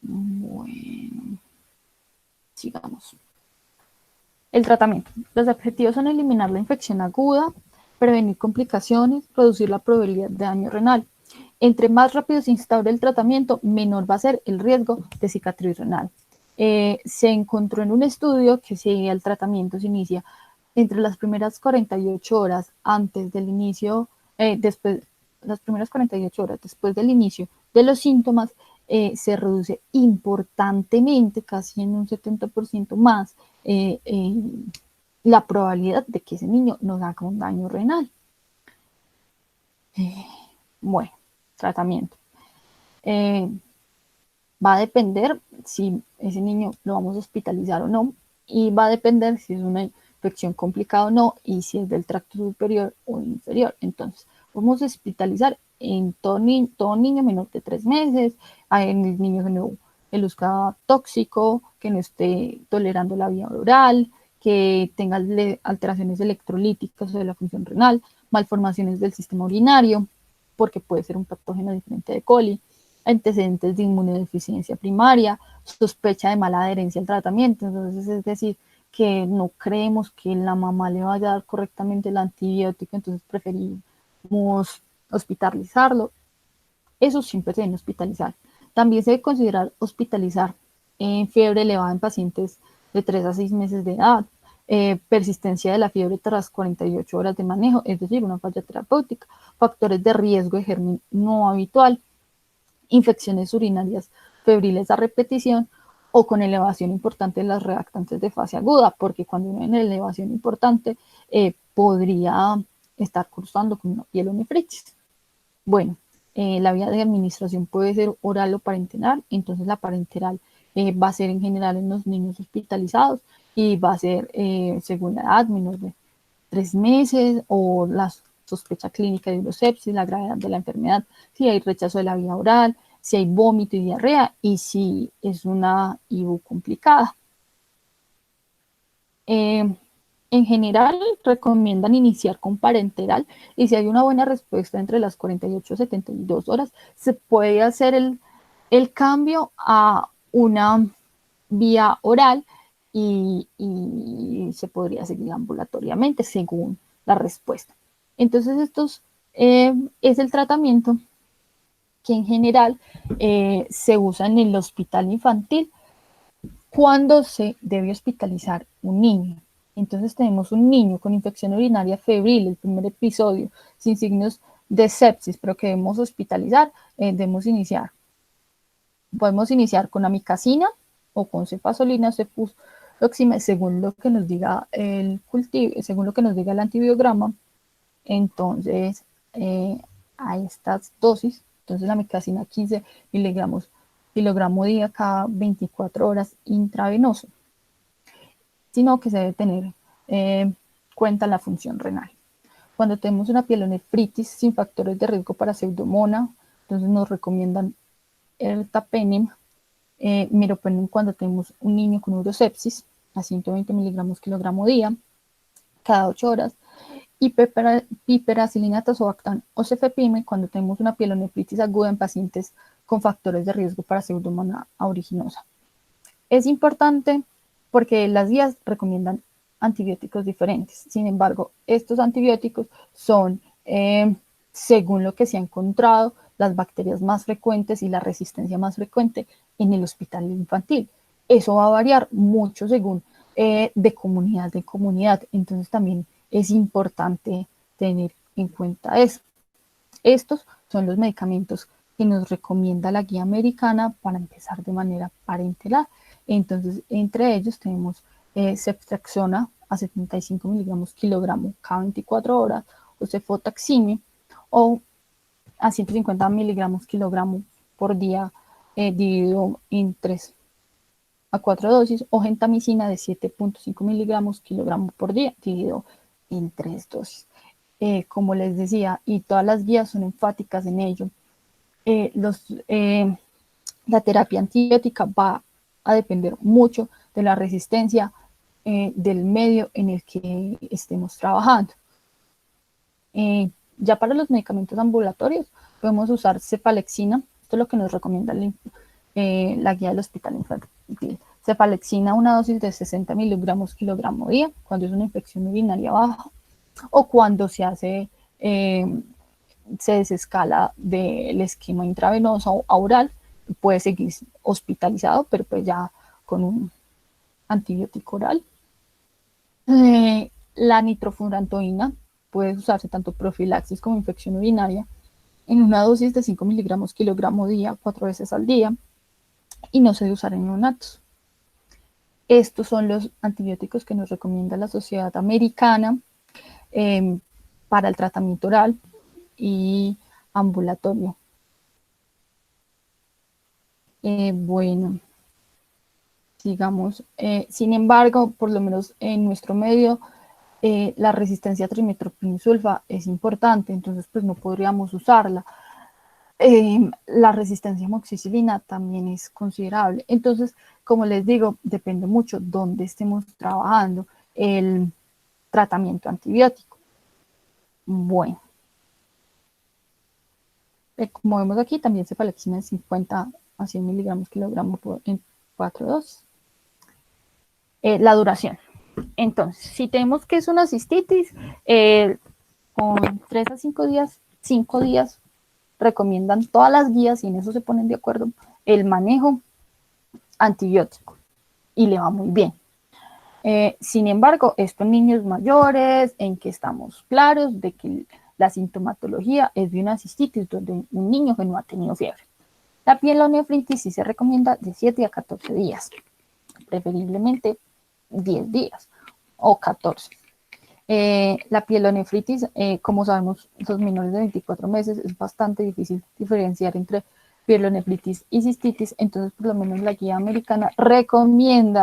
Bueno, sigamos. El tratamiento. Los objetivos son eliminar la infección aguda, prevenir complicaciones, reducir la probabilidad de daño renal. Entre más rápido se instaure el tratamiento, menor va a ser el riesgo de cicatriz renal. Se encontró en un estudio que si el tratamiento se inicia entre las primeras 48 horas antes del inicio, las primeras 48 horas después del inicio de los síntomas, se reduce importantemente, casi en un 70% más, la probabilidad de que ese niño nos haga un daño renal. Bueno, tratamiento. Va a depender si ese niño lo vamos a hospitalizar o no, y va a depender si es una infección complicada o no, y si es del tracto superior o inferior. Entonces, vamos a hospitalizar en todo niño menor de 3 meses, en el niño que no luzca tóxico, que no esté tolerando la vía oral, que tenga alteraciones electrolíticas o de la función renal, malformaciones del sistema urinario, porque puede ser un patógeno diferente de coli, antecedentes de inmunodeficiencia primaria, sospecha de mala adherencia al tratamiento. Entonces, es decir, que no creemos que la mamá le vaya a dar correctamente el antibiótico, entonces preferimos hospitalizarlo. Eso siempre se debe hospitalizar. También se debe considerar hospitalizar en fiebre elevada en pacientes de 3 a 6 meses de edad, persistencia de la fiebre tras 48 horas de manejo, es decir, una falla terapéutica, factores de riesgo de germen no habitual, infecciones urinarias febriles a repetición o con elevación importante de las reactantes de fase aguda, porque cuando uno tiene elevación importante podría estar cursando con una pielonefritis. Bueno, la vía de administración puede ser oral o parenteral, entonces la parenteral va a ser en general en los niños hospitalizados y va a ser según la edad, menor de 3 meses o la sospecha clínica de urosepsis, la gravedad de la enfermedad, si hay rechazo de la vía oral, si hay vómito y diarrea y si es una IBU complicada. En general, recomiendan iniciar con parenteral y si hay una buena respuesta entre las 48 y 72 horas, se puede hacer el cambio a una vía oral y se podría seguir ambulatoriamente según la respuesta. Entonces, es el tratamiento que en general se usa en el hospital infantil cuando se debe hospitalizar un niño. Entonces tenemos un niño con infección urinaria febril, el primer episodio, sin signos de sepsis, pero que debemos hospitalizar, debemos iniciar. Podemos iniciar con amicacina o con cefazolina o cefuroxime, según lo que nos diga el cultivo, según lo que nos diga el antibiograma. Entonces, a estas dosis, entonces la amicacina 15 miligramos kilogramo día cada 24 horas intravenoso, sino que se debe tener cuenta la función renal. Cuando tenemos una pielonefritis sin factores de riesgo para pseudomonas, entonces nos recomiendan ertapenem, meropenem cuando tenemos un niño con urosepsis a 120 miligramos kilogramo día cada 8 horas, y piperacilina tazobactam o cefepime cuando tenemos una pielonefritis aguda en pacientes con factores de riesgo para pseudomonas aeruginosa. Es importante porque las guías recomiendan antibióticos diferentes. Sin embargo, estos antibióticos son, según lo que se ha encontrado, las bacterias más frecuentes y la resistencia más frecuente en el hospital infantil. Eso va a variar mucho según de comunidad en comunidad. Entonces también es importante tener en cuenta eso. Estos son los medicamentos que nos recomienda la guía americana para empezar de manera parenteral. Entonces, entre ellos tenemos ceftriaxona a 75 miligramos kilogramo cada 24 horas, o cefotaxime, o a 150 miligramos kilogramo por día, dividido en 3 a 4 dosis, o gentamicina de 7.5 miligramos kilogramo por día, dividido en 3 dosis. Como les decía, y todas las guías son enfáticas en ello, la terapia antibiótica va a depender mucho de la resistencia del medio en el que estemos trabajando. Ya para los medicamentos ambulatorios podemos usar cefalexina, esto es lo que nos recomienda la guía del hospital infantil. Cefalexina, una dosis de 60 miligramos kilogramo día, cuando es una infección urinaria baja, o cuando se hace, se desescala del esquema intravenoso a oral, puede seguir hospitalizado, pero pues ya con un antibiótico oral. La nitrofurantoína puede usarse tanto profilaxis como infección urinaria en una dosis de 5 miligramos kilogramo día, 4 veces al día, y no se debe usar en neonatos. Estos son los antibióticos que nos recomienda la Sociedad Americana para el tratamiento oral y ambulatorio. Bueno, sigamos. Sin embargo, por lo menos en nuestro medio, la resistencia a trimethoprim-sulfa es importante, entonces pues no podríamos usarla. La resistencia a amoxicilina también es considerable. Entonces, como les digo, depende mucho dónde estemos trabajando el tratamiento antibiótico. Bueno, como vemos aquí, también cefalexina de 50 a 100 miligramos kilogramo en 4 dosis. La duración. Entonces, si tenemos que es una cistitis, con 3 a 5 días, recomiendan todas las guías y en eso se ponen de acuerdo el manejo antibiótico y le va muy bien. Sin embargo, esto en niños mayores, en que estamos claros de que la sintomatología es de una cistitis donde un niño que no ha tenido fiebre. La pielonefritis sí se recomienda de 7 a 14 días, preferiblemente 10 días o 14. La pielonefritis, como sabemos, los menores de 24 meses es bastante difícil diferenciar entre pielonefritis y cistitis, entonces por lo menos la guía americana recomienda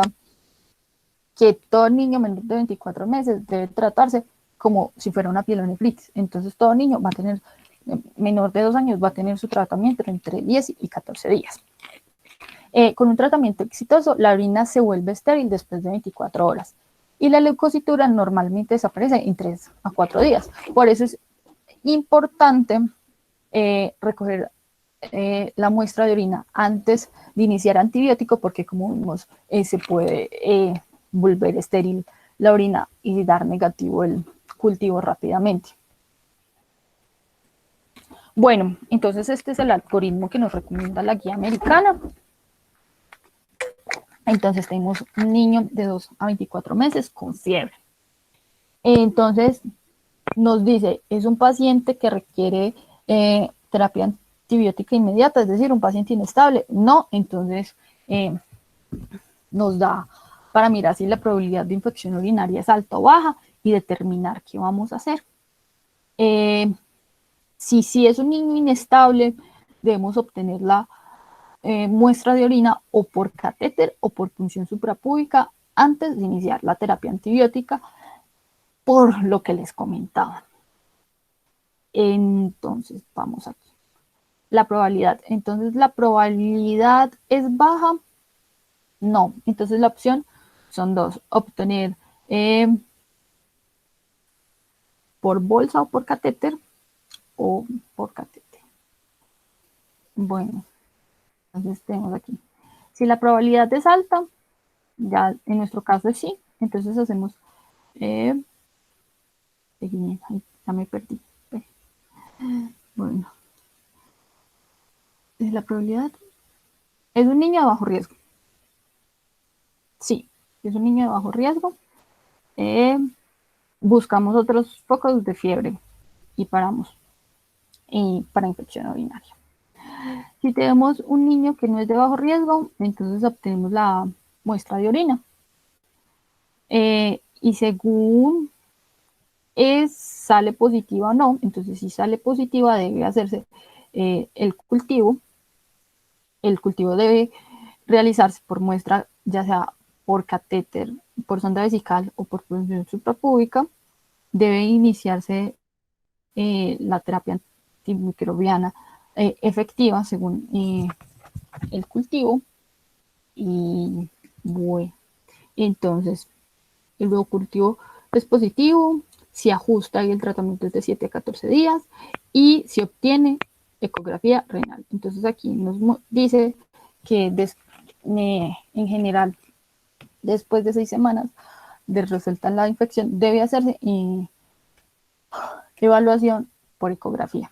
que todo niño menor de 24 meses debe tratarse como si fuera una pielonefritis. Entonces todo niño va a tener, menor de 2 años, va a tener su tratamiento entre 10 y 14 días. Con un tratamiento exitoso, la orina se vuelve estéril después de 24 horas y la leucocitura normalmente desaparece en 3 a 4 días. Por eso es importante recoger la muestra de orina antes de iniciar antibiótico, porque como vimos, se puede volver estéril la orina y dar negativo el cultivo rápidamente. Bueno, entonces este es el algoritmo que nos recomienda la guía americana. Entonces tenemos un niño de 2 a 24 meses con fiebre. Entonces nos dice, es un paciente que requiere terapia antibiótica inmediata, es decir, un paciente inestable. No, entonces nos da para mirar si la probabilidad de infección urinaria es alta o baja y determinar qué vamos a hacer. Si es un niño inestable, debemos obtener la muestra de orina o por catéter o por punción suprapúbica antes de iniciar la terapia antibiótica, por lo que les comentaba. Entonces, vamos aquí. La probabilidad. Entonces, ¿la probabilidad es baja? No. Entonces, la opción son dos. Obtener por bolsa o por catéter o por catéter. Bueno, entonces tenemos aquí. Si la probabilidad es alta, ya en nuestro caso es sí, entonces hacemos seguimiento. Ay, ya me perdí. Bueno, la probabilidad es un niño de bajo riesgo. Sí, es un niño de bajo riesgo. Buscamos otros focos de fiebre y paramos para infección urinaria. Si tenemos un niño que no es de bajo riesgo, entonces obtenemos la muestra de orina. Y según sale positiva o no, entonces si sale positiva debe hacerse el cultivo. El cultivo debe realizarse por muestra, ya sea por catéter, por sonda vesical o por punción suprapúbica. Debe iniciarse la terapia antimicrobiana efectiva según el cultivo. Y bueno, entonces el nuevo cultivo es positivo, se ajusta y el tratamiento es de 7 a 14 días y se obtiene ecografía renal. Entonces aquí nos dice que en general después de 6 semanas de resuelta la infección debe hacerse evaluación por ecografía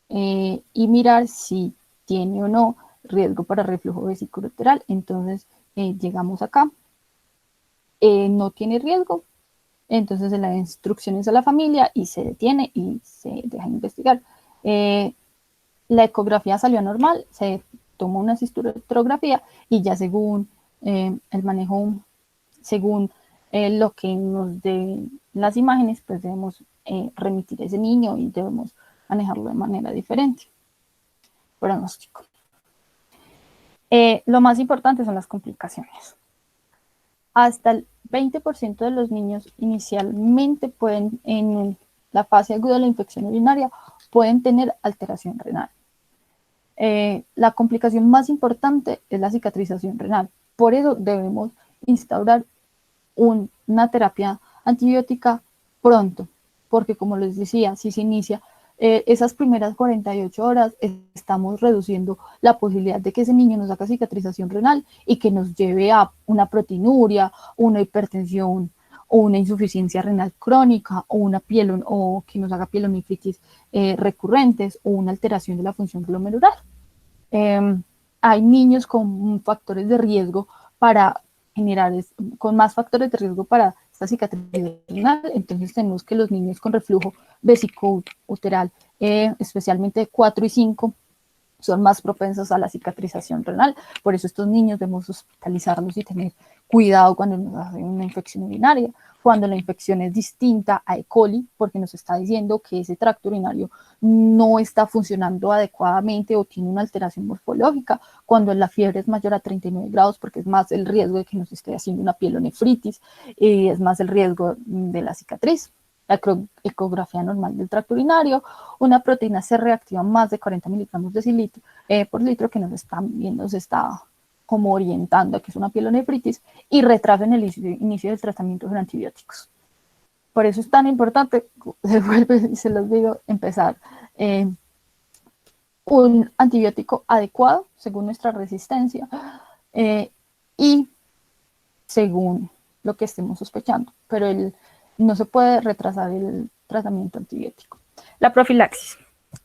y mirar si tiene o no riesgo para reflujo vesicoureteral. Entonces llegamos acá. no tiene riesgo, entonces se le da instrucciones a la familia y se detiene y se deja investigar. La ecografía salió normal, se tomó una cistografía y ya según el manejo, según lo que nos den las imágenes, pues debemos remitir a ese niño y debemos manejarlo de manera diferente. Pronóstico. Lo más importante son las complicaciones. Hasta el 20% de los niños inicialmente pueden, en la fase aguda de la infección urinaria, pueden tener alteración renal. La complicación más importante es la cicatrización renal. Por eso debemos instaurar una terapia antibiótica pronto, porque como les decía, si se inicia esas primeras 48 horas, estamos reduciendo la posibilidad de que ese niño nos haga cicatrización renal y que nos lleve a una proteinuria, una hipertensión o una insuficiencia renal crónica o que nos haga pielonefritis recurrentes o una alteración de la función glomerular. Hay niños con factores de riesgo con más factores de riesgo para esta cicatrización renal, entonces tenemos que los niños con reflujo vesicouteral, especialmente 4 y 5, son más propensos a la cicatrización renal. Por eso estos niños debemos hospitalizarlos y tener cuidado cuando nos hacen una infección urinaria, cuando la infección es distinta a E. coli, porque nos está diciendo que ese tracto urinario no está funcionando adecuadamente o tiene una alteración morfológica, cuando la fiebre es mayor a 39 grados, porque es más el riesgo de que nos esté haciendo una pielonefritis, y es más el riesgo de la cicatriz. La ecografía normal del tracto urinario, una proteína C reactiva más de 40 miligramos por litro, que nos está como orientando a que es una pielonefritis, y retraso en el inicio del tratamiento con antibióticos. Por eso es tan importante, se los digo, empezar un antibiótico adecuado según nuestra resistencia y según lo que estemos sospechando, pero no se puede retrasar el tratamiento antibiótico. La profilaxis.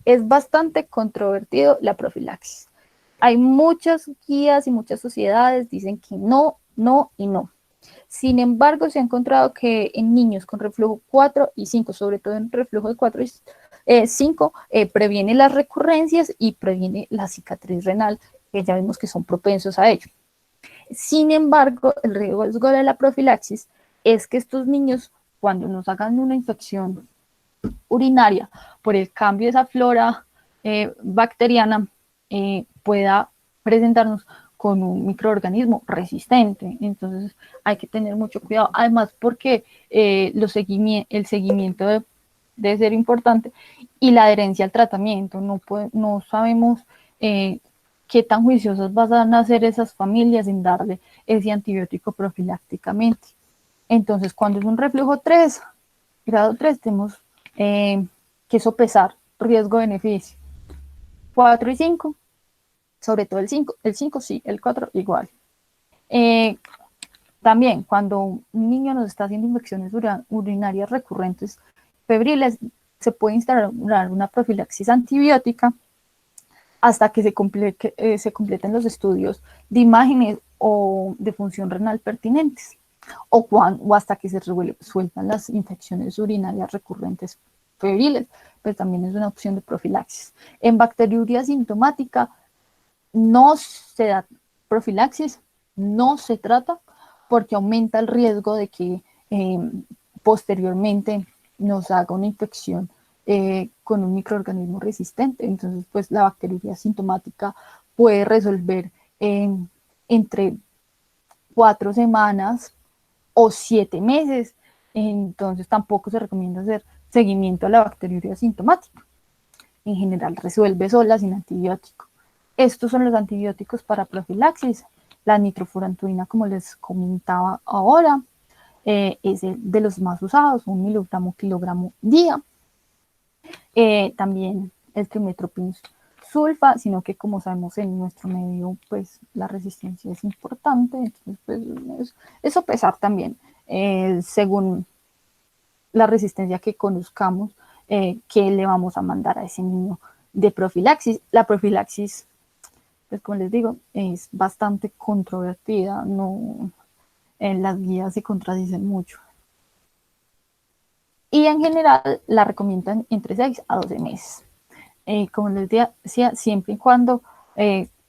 Es bastante controvertido la profilaxis. Hay muchas guías y muchas sociedades dicen que no, no y no. Sin embargo, se ha encontrado que en niños con reflujo 4 y 5, sobre todo en reflujo de 4 y 5, previene las recurrencias y previene la cicatriz renal, que ya vemos que son propensos a ello. Sin embargo, el riesgo de la profilaxis es que estos niños, cuando nos hagan una infección urinaria por el cambio de esa flora bacteriana, pueda presentarnos con un microorganismo resistente. Entonces hay que tener mucho cuidado, además porque el seguimiento debe ser importante y la adherencia al tratamiento. No sabemos qué tan juiciosas van a ser esas familias en darle ese antibiótico profilácticamente. Entonces, cuando es un reflujo 3, grado 3, tenemos que sopesar riesgo-beneficio. 4 y 5, sobre todo el 5 sí, el 4 igual. También, cuando un niño nos está haciendo infecciones urinarias recurrentes febriles, se puede instaurar una profilaxis antibiótica hasta que se completen los estudios de imágenes o de función renal pertinentes, o hasta que se sueltan las infecciones urinarias recurrentes febriles, pues también es una opción de profilaxis. En bacteriuria sintomática no se da profilaxis, no se trata, porque aumenta el riesgo de que posteriormente nos haga una infección con un microorganismo resistente. Entonces, pues la bacteriuria sintomática puede resolver entre 4 semanas o 7 meses. Entonces, tampoco se recomienda hacer seguimiento a la bacteriuria sintomática. En general, resuelve sola sin antibiótico. Estos son los antibióticos para profilaxis. La nitrofurantoína, como les comentaba ahora, es de los más usados, 1 miligramo kilogramo día. También el trimethoprim sulfa, sino que como sabemos en nuestro medio, pues la resistencia es importante, entonces pues eso pesar también, según la resistencia que conozcamos, que le vamos a mandar a ese niño de profilaxis. La profilaxis, pues como les digo, es bastante controvertida, no las guías se contradicen mucho. Y en general la recomiendan entre 6 a 12 meses. Como les decía, siempre y cuando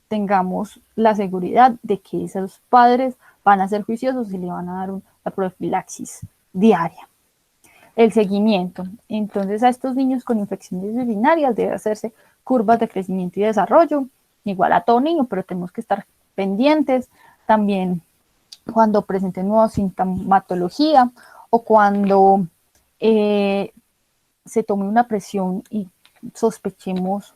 tengamos la seguridad de que esos padres van a ser juiciosos y le van a dar la profilaxis diaria. El seguimiento. Entonces, a estos niños con infecciones urinarias debe hacerse curvas de crecimiento y desarrollo, igual a todo niño, pero tenemos que estar pendientes. También cuando presenten nueva sintomatología o cuando se tome una presión y sospechemos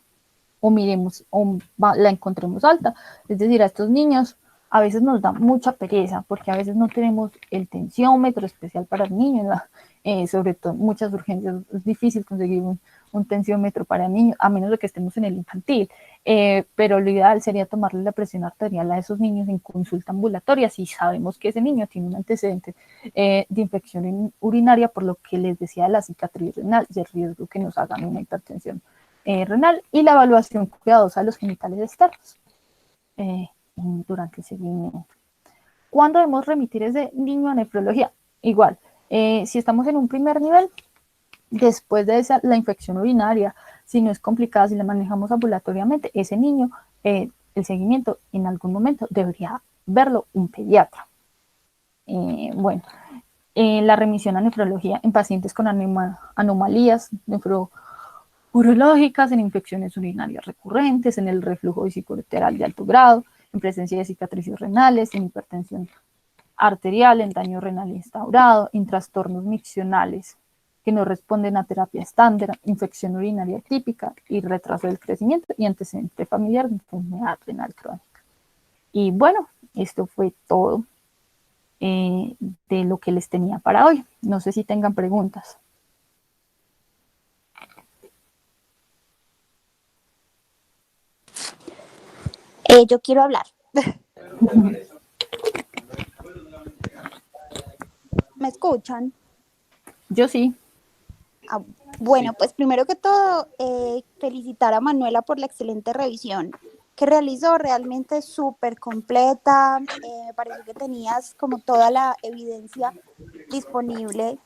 o miremos o la encontremos alta. Es decir, a estos niños a veces nos da mucha pereza porque a veces no tenemos el tensiómetro especial para niños, sobre todo en muchas urgencias es difícil conseguir un tensiómetro para niños, a menos de que estemos en el infantil, pero lo ideal sería tomarle la presión arterial a esos niños en consulta ambulatoria si sabemos que ese niño tiene un antecedente de infección urinaria, por lo que les decía de la cicatriz renal y el riesgo que nos hagan una hipertensión renal, y la evaluación cuidadosa de los genitales externos durante el seguimiento. ¿Cuándo debemos remitir ese niño a nefrología? Igual, si estamos en un primer nivel, después de la infección urinaria, si no es complicada, si la manejamos ambulatoriamente, ese niño, el seguimiento en algún momento debería verlo un pediatra. Bueno, la remisión a nefrología en pacientes con anomalías nefrourológicas, en infecciones urinarias recurrentes, en el reflujo vesicoureteral de alto grado, en presencia de cicatrices renales, en hipertensión arterial, en daño renal instaurado, en trastornos miccionales que no responden a terapia estándar, infección urinaria típica y retraso del crecimiento y antecedente familiar de enfermedad renal crónica. Y bueno, esto fue todo de lo que les tenía para hoy. No sé si tengan preguntas.
Yo quiero hablar. ¿Me escuchan?
Yo sí.
Bueno, pues primero que todo, felicitar a Manuela por la excelente revisión que realizó, realmente súper completa. Me pareció que tenías como toda la evidencia disponible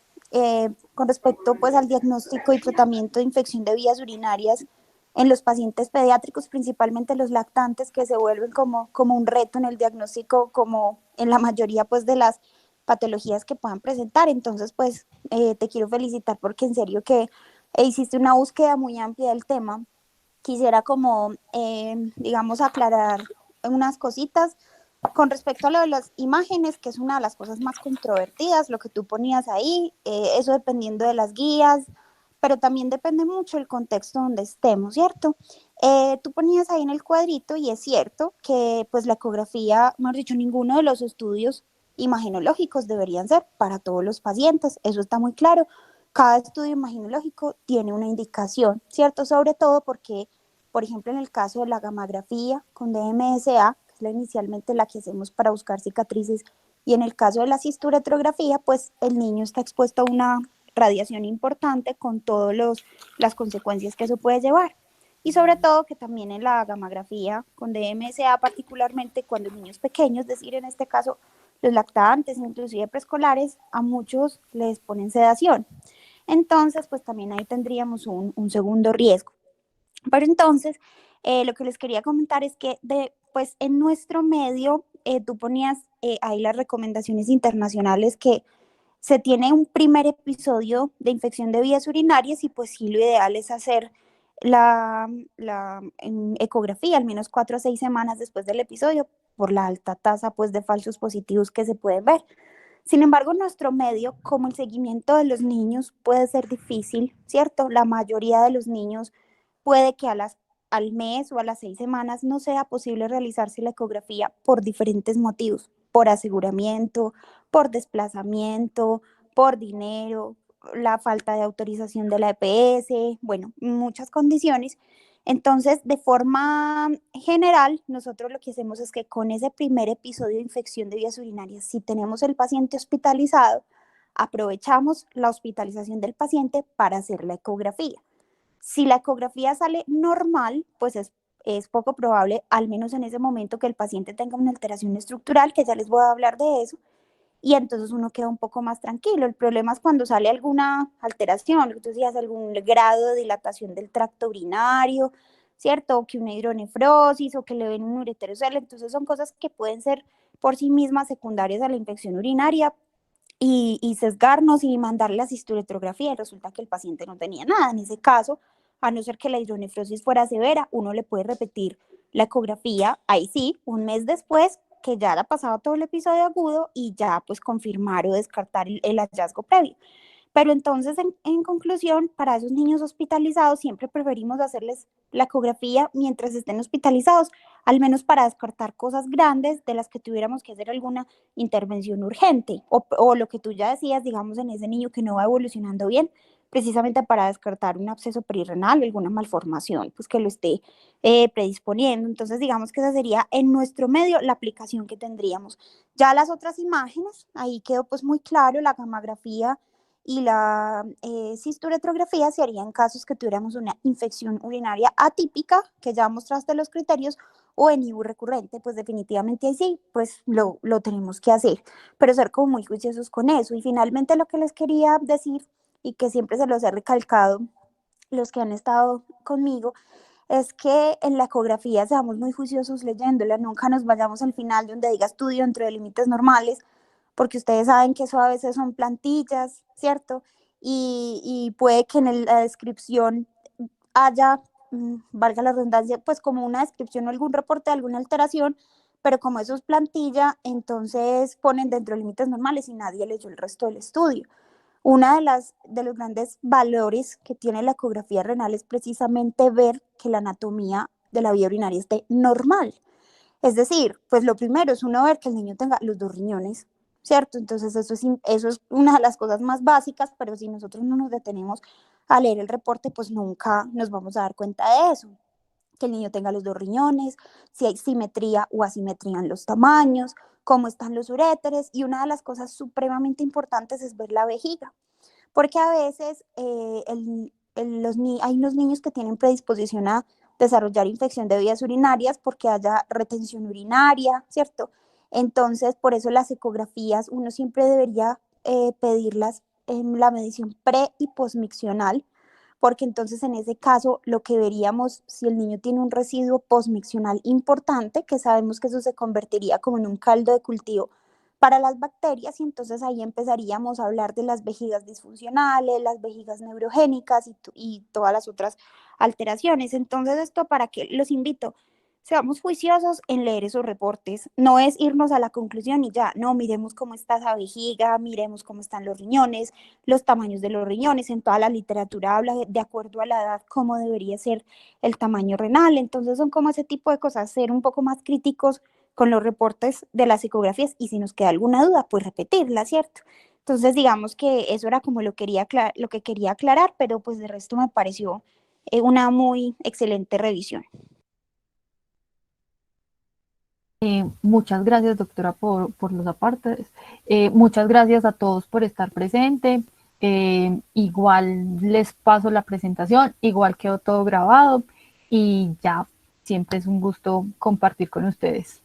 con respecto pues al diagnóstico y tratamiento de infección de vías urinarias en los pacientes pediátricos, principalmente los lactantes, que se vuelven como un reto en el diagnóstico, como en la mayoría pues de las patologías que puedan presentar. Entonces pues te quiero felicitar porque en serio que hiciste una búsqueda muy amplia del tema. Quisiera como digamos aclarar unas cositas con respecto a lo de las imágenes, que es una de las cosas más controvertidas, lo que tú ponías ahí, eso dependiendo de las guías, pero también depende mucho del contexto donde estemos, ¿cierto? Tú ponías ahí en el cuadrito, y es cierto que pues la ecografía, mejor dicho, ninguno de los estudios imagenológicos deberían ser para todos los pacientes, eso está muy claro. Cada estudio imagenológico tiene una indicación, ¿cierto? Sobre todo porque, por ejemplo, en el caso de la gamografía con DMSA, inicialmente la que hacemos para buscar cicatrices, y en el caso de la cisturetrografía, pues el niño está expuesto a una radiación importante con todas las consecuencias que eso puede llevar. Y sobre todo que también en la gamografía con DMSA, particularmente cuando el niño es pequeño, es decir, en este caso los lactantes, inclusive preescolares, a muchos les ponen sedación. Entonces, pues también ahí tendríamos un segundo riesgo. Pero entonces, lo que les quería comentar es que pues en nuestro medio, tú ponías ahí las recomendaciones internacionales, que se tiene un primer episodio de infección de vías urinarias y pues sí, lo ideal es hacer la ecografía al menos 4 a 6 semanas después del episodio, por la alta tasa pues de falsos positivos que se pueden ver. Sin embargo, nuestro medio, como el seguimiento de los niños puede ser difícil, ¿cierto? La mayoría de los niños puede que al mes o a las 6 semanas no sea posible realizarse la ecografía por diferentes motivos, por aseguramiento, por desplazamiento, por dinero, la falta de autorización de la EPS, bueno, muchas condiciones. Entonces, de forma general, nosotros lo que hacemos es que con ese primer episodio de infección de vías urinarias, si tenemos el paciente hospitalizado, aprovechamos la hospitalización del paciente para hacer la ecografía. Si la ecografía sale normal, pues es poco probable, al menos en ese momento, que el paciente tenga una alteración estructural, que ya les voy a hablar de eso. y entonces uno queda un poco más tranquilo. El problema es cuando sale alguna alteración, lo que tú decías, algún grado de dilatación del tracto urinario, ¿cierto? O que una hidronefrosis o que le ven un ureterocele, entonces son cosas que pueden ser por sí mismas secundarias a la infección urinaria y sesgarnos y mandarle la historetrografía y resulta que el paciente no tenía nada. En ese caso, a no ser que la hidronefrosis fuera severa, uno le puede repetir la ecografía, ahí sí, un mes después, que ya era pasado todo el episodio agudo y ya pues confirmar o descartar el hallazgo previo. Pero entonces, en conclusión, para esos niños hospitalizados siempre preferimos hacerles la ecografía mientras estén hospitalizados, al menos para descartar cosas grandes de las que tuviéramos que hacer alguna intervención urgente, o lo que tú ya decías, digamos, en ese niño que no va evolucionando bien, precisamente para descartar un absceso perirrenal o alguna malformación, pues que lo esté predisponiendo. Entonces, digamos que esa sería en nuestro medio la aplicación que tendríamos. Ya las otras imágenes, ahí quedó pues muy claro, la gammagrafía y la cistoretrografía se haría en casos que tuviéramos una infección urinaria atípica, que ya mostraste los criterios, o en IBU recurrente, pues definitivamente ahí sí, pues lo tenemos que hacer, pero ser como muy juiciosos con eso. Y finalmente lo que les quería decir, y que siempre se los he recalcado los que han estado conmigo, es que en la ecografía seamos muy juiciosos leyéndola, nunca nos vayamos al final donde diga estudio dentro de límites normales, porque ustedes saben que eso a veces son plantillas, ¿cierto? Y puede que en la descripción haya, valga la redundancia, pues como una descripción o algún reporte de alguna alteración, pero como eso es plantilla, entonces ponen dentro de límites normales y nadie leyó el resto del estudio. Una de los grandes valores que tiene la ecografía renal es precisamente ver que la anatomía de la vía urinaria esté normal. Es decir, pues lo primero es uno ver que el niño tenga los dos riñones, ¿cierto? Entonces eso es una de las cosas más básicas, pero si nosotros no nos detenemos a leer el reporte, pues nunca nos vamos a dar cuenta de eso. Que el niño tenga los dos riñones, si hay simetría o asimetría en los tamaños, cómo están los uréteres, y una de las cosas supremamente importantes es ver la vejiga, porque a veces hay unos niños que tienen predisposición a desarrollar infección de vías urinarias porque haya retención urinaria, ¿cierto? Entonces, por eso las ecografías, uno siempre debería pedirlas en la medición pre y posmiccional, porque entonces en ese caso lo que veríamos si el niño tiene un residuo posmiccional importante, que sabemos que eso se convertiría como en un caldo de cultivo para las bacterias, y entonces ahí empezaríamos a hablar de las vejigas disfuncionales, las vejigas neurogénicas y todas las otras alteraciones. Entonces esto para que los invito, seamos juiciosos en leer esos reportes, no es irnos a la conclusión y ya, no, miremos cómo está esa vejiga, miremos cómo están los riñones, los tamaños de los riñones, en toda la literatura habla de acuerdo a la edad cómo debería ser el tamaño renal, entonces son como ese tipo de cosas, ser un poco más críticos con los reportes de las ecografías y si nos queda alguna duda, pues repetirla, ¿cierto? Entonces digamos que eso era como lo que quería aclarar, pero pues de resto me pareció una muy excelente revisión.
Muchas gracias, doctora, por los apartes. Muchas gracias a todos por estar presente. Igual les paso la presentación, igual quedó todo grabado y ya siempre es un gusto compartir con ustedes.